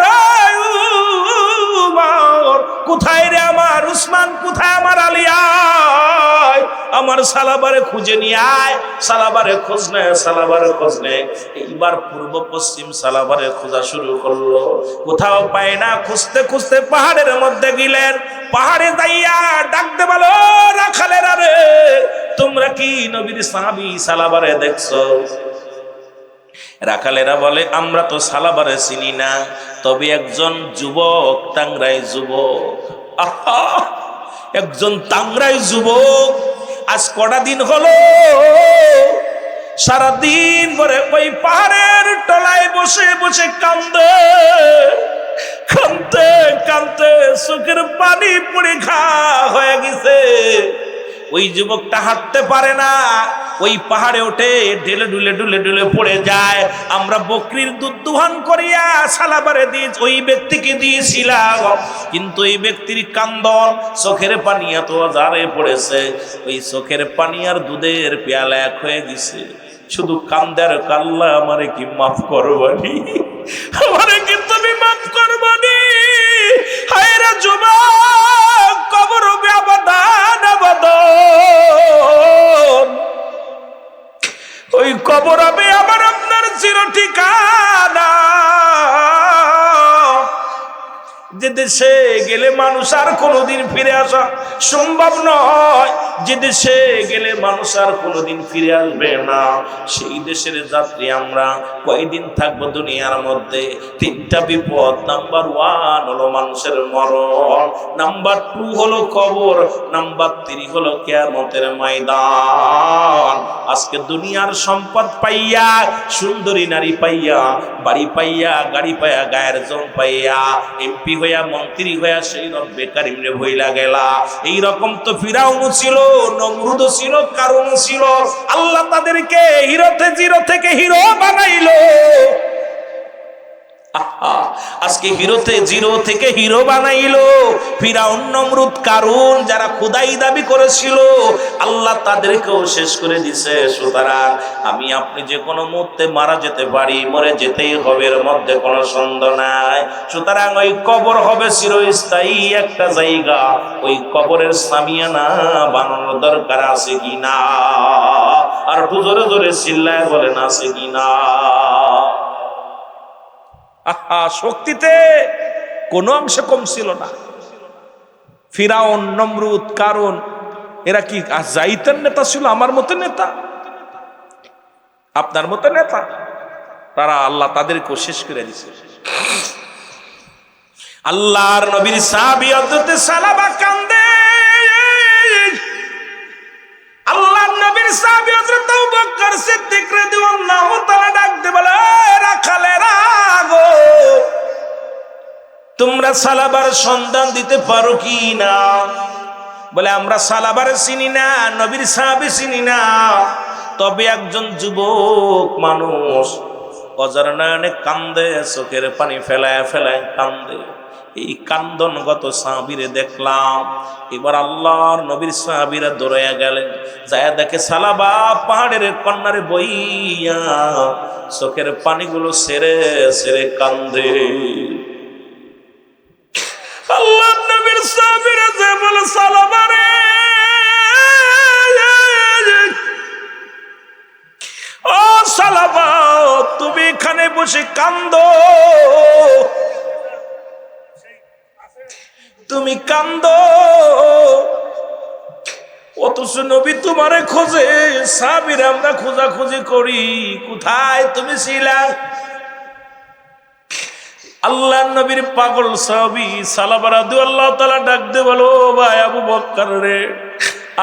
উমর, কোথায় রে আমার উসমান, কোথায় আমার আলী, আয় আমার সালাবারে খুঁজে নিয়ে আয়। সালাবারে খোঁজ নেয়, সালাবারে খোঁজ নেয়। এইবার পূর্ব পশ্চিম সালাবারে খোঁজা শুরু করলো, কোথাও পায় না। খুঁজতে খুঁজতে পাহাড়ের মধ্যে গেলেন। পাহাড়ে যাইয়া ডাকতে বলো, রাখালেরা রে, তোমরা কি নবীর সাহাবী সালাবারে দেখছো? রাখালেরা বলে, আমরা তো সালাবারে চিনি না, তবে একজন যুবক, টাংরাই যুবক, আহা, একজন টাংরাই যুবক আজ কটা দিন হলো সারাদিন ভরে ওই পাহাড়ের তলায় বসে বসে কান্দে, কান্দতে কান্দতে চোখের পানি পড়ে ঘা হয়ে গেছে। ওই যুবকটা হাঁটতে পারে না, ওই পাহাড়ে ওঠে, ঢেলে ডুলে ডুলে ডুলে পড়ে যায়। আমরা বকরির দুধ দোহান করিয়া সালাবারে দিয়ে ওই ব্যক্তিকে দিয়েছিলাম, কিন্তু এই ব্যক্তির কান্দন, চোখের পানি এত জারে পড়েছে, ওই চোখের পানি আর দুধের পেয়ালা এক হয়ে গেছে। শুধু কান্দার, আল্লাহ আমারে কি মাফ করবানি, আমারে কি তুমি মাফ করবানি? হায়রা যুবক, কবর হবে আবাদান আবাদন, ওই কবর হবে আমার আপনার চির ঠিকানা। যে দেশে গেলে মানুষ আর কোনোদিন ফিরে আসা সম্ভব নয়, যে দেশে গেলে মানুষ আর কোনোদিন ফিরে আসবে না, সেই দেশের যাত্রী আমরা। কয়দিন থাকবো দুনিয়ার মধ্যে? তিনটা বিপদ। নাম্বার 1 হলো মানুষের মরণ, নাম্বার 2 হলো কবর, নাম্বার 3 হলো কিয়ামতের ময়দান। আজকে দুনিয়ার সম্পদ পাইয়া, সুন্দরী নারী পাইয়া, বাড়ি পাইয়া, গাড়ি পাইয়া, গায়ের জম পাইয়া, এমপি হইয়া, মন্ত্রী হইয়া সেই রব্বে কারিমরে ভইলা গেলা। এই রকম তো ফিরাউন ছিল, নমরুদ ছিল, কারুন ছিল। আল্লাহ তাদেরকে জিরো থেকে হিরো বানাইলো। আজকে জিরো থেকে হিরো বানাইলো। ফিরাউন, নমরুদ, কারুন যারা খোদাই দাবি করেছিল, আল্লাহ তাদেরকেও শেষ করে দিছে। সুতরাং আমি আপনি যে কোনো মুহূর্তে মারা যেতে পারি, মরে যেতেই হবে, এর মধ্যে কোনো সন্দেহ নাই। সুতরাং ওই কবর হবে চিরস্থায়ী একটা জায়গা। ওই কবরের সামিয়ানা বানানোর দরকার আছে কিনা? আর একটু জোরে জোরে চিল্লায় বলেন, আছে কিনা? শক্তিতে কোন অংশে কম ছিল না। ফিরাউন, নমরুদ, কারুন এরা কি জাইতের নেতা ছিল? আমার মতো নেতা, আপনার মতো নেতা? তারা আল্লাহ তাদেরকেও শেষ করে দিছে। আল্লাহর নবীর সাহাবী হযরত সালাবা কান্দে, তোমরা সালাবার সন্ধান দিতে পারো কি না? বলে আমরা সালাবার চিনি না, নবীর সাহাবী চিনি না, তবে একজন যুবক মানুষ অজার নয়নে কান্দে, চোখের পানি ফেলায় ফেলায় কান্দে। এই কান্দনগত সাহাবীরে দেখলাম। এবার আল্লাহর নবীর সাহাবীরা দৌড়াইয়া গেলেন, যায় দেখে সালাবা পাহাড়ের কন্যারে বইয়া চোখের পানিগুলো সেরে সেরে কান্দে। আল্লাহর নবীর সাহাবীরা যে বলে, সালাবা রে, ও সালাবা, তুমি এখানে বসে কান্দো, তুমি কান্দো, অথচ নবী তোমারে খোঁজে, সাহাবীরা আমরা খোঁজাখুঁজি করি, কোথায় তুমি ছিলা? আল্লাহর নবীর পাগল সাহাবী সালাবা রাদিয়াল্লাহু তাআলা ডাক দিয়ে বলো, ভাই আবু বকর রে,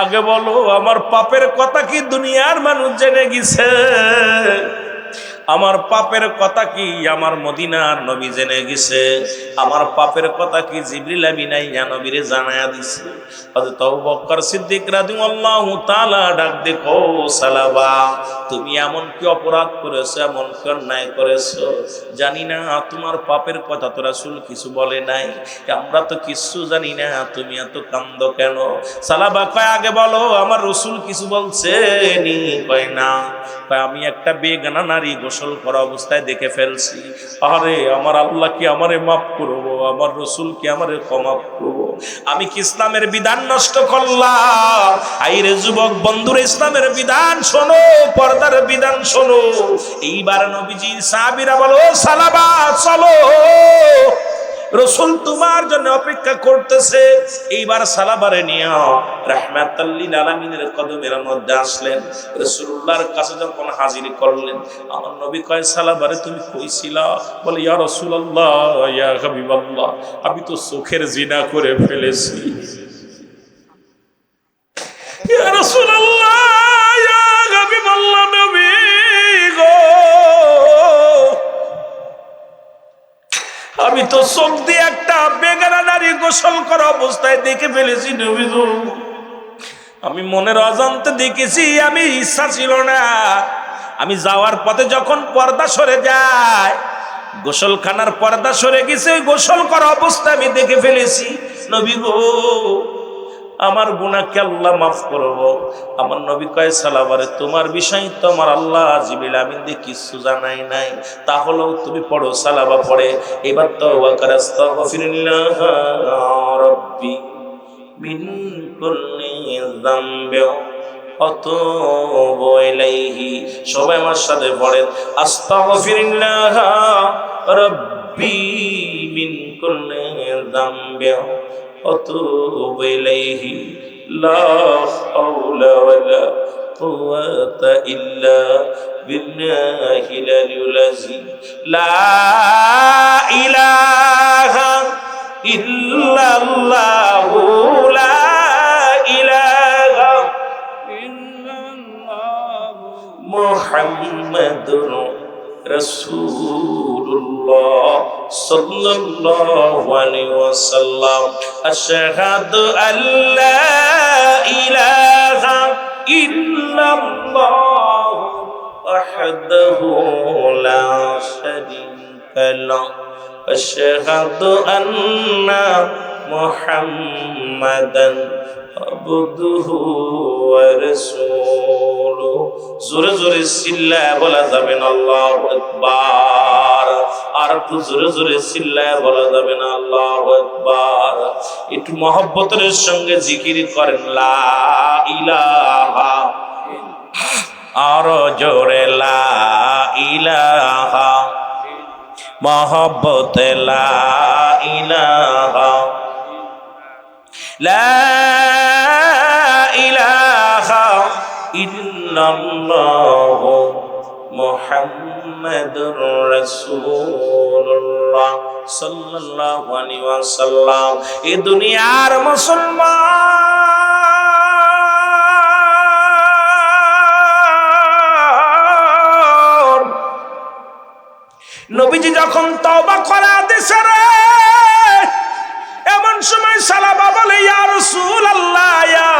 আগে বলো আমার পাপের কথা কি দুনিয়ার মানুষ জেনে গেছে? আমার পাপের কথা কি আমার মদিনার নবী জেনে গেছে? আমার পাপের কথা কি জিবরিল আমিন আইয়া নবীরে জানায়া দিছে? হযরত আবু বকর সিদ্দিক রাদিয়াল্লাহু তাআলা ডাক দে, ও সালাবা, তুমি এমন কি অপরাধ করেছো, এমন কি অন্যায় করেছো? জানি না, তোমার পাপের কথা তো রাসূল কিছু বলে নাই, আমরা তো কিছু জানি না, তুমি এত কান্দো কেন? সালাবা কয়, আগে বলো আমার রাসূল কিছু বলছেনি? কয় না। কয়, আমি একটা বেগানা নারী গোসল করা অবস্থায় দেখে ফেলছি। আরে আমার আল্লাহ কি আমারে মাফ করবো? আমার রাসূল কি আমারে ক্ষমা করবো? আমি কি ইসলামের বিধান নষ্ট করলাম? আইরে যুবক বন্ধুরা, ইসলামের বিধান শোনো, পর্দার বিধান শোনো। এইবার নবীজির সাহাবীরা বলো, সালাবা চলো, রাসূল তোমার জন্য অপেক্ষা করতেছে। এইবার সালাবারে নিয়ে রাহমাতাল লিল আলামিনের কদমের মধ্যে আসলেন। রাসূলুল্লাহর কাছে যখন হাজির করলেন, আমার নবী কয়, সালাবারে তুমি কই ছিলা? বলে, ইয়া রাসূলুল্লাহ, ইয়া হাবিবাল্লাহ, আমি তো চোখের জিনা করে ফেলেছি। ইয়া রাসূলুল্লাহ, ইয়া হাবিবাল্লাহ, নবী গো, আমি তো চোখ দিয়ে একটা বেগানা নারী গোসল করা অবস্থায় দেখে ফেলেছি নবী গো। আমি মনের অজান্তে দেখেছি, আমি ইচ্ছা ছিল না। আমি যাওয়ার পথে যখন পর্দা সরে যায়, গোসলখানার পর্দা সরে গেছে, ওই গোসল করা অবস্থায় আমি দেখে ফেলেছি নবী গো, আমার গুনাহকে আল্লাহ মাফ করবো। আমার নবী কয়, সালাবারে তোমার বিষয় তো আমার আল্লাহ জিবরিল আমিন দিয়ে কিছু জানাই নাই, তাহলেও তুমি পড়ো। সালাবা পড়ে, এবার তওবা করে, আস্তাগফিরুল্লাহ রাব্বি মিন কুল্লি যামবি আতুবু ইলাইহি। সবাই আমার সাথে পড়েন, আস্তাগফিরুল্লাহ রাব্বি মিন কুল্লি যামবি আতুবু ইলাইহি লা হাওলা ওয়ালা কুওয়াতা ইল্লা বিল্লাহিল আলিয়্যিল আযীম। লা ইলাহা ইল্লাল্লাহু লা ইলাহা ইল্লাল্লাহু মুহাম্মাদুর রাসূলুল্লাহ সাল্লাল্লাহু আলাইহি ওয়াসাল্লাম। আশহাদু আল্লা ইলাহা ইল্লাল্লাহ ওয়াহদাহু লা শারীকা লাহু আশহাদু আন্না মুহাম্মাদান আবদুহু ওয়া রাসূলুহু। জোরে জোরে চিল্লায় বলা যাবে না আল্লাহু আকবার। আর একটু জোরে জোরে চিল্লায় বলা যাবে না আল্লাহু আকবার। একটু মহব্বতের সঙ্গে জিকির করেন, লা ইলাহা, আর জোরে লা ইলাহা, মহব্বত লা ইলাহা, লা ইলাহা ইল্লাল্লাহু মুহাম্মাদুর রাসূলুল্লাহ সাল্লাল্লাহু আলাইহি ওয়াসাল্লাম। এই দুনিয়ার মুসলমান, নবীজি যখন তওবা করা দিছে রে, সময় সালাবা বলে ইয়া রাসূলুল্লাহ ইয়া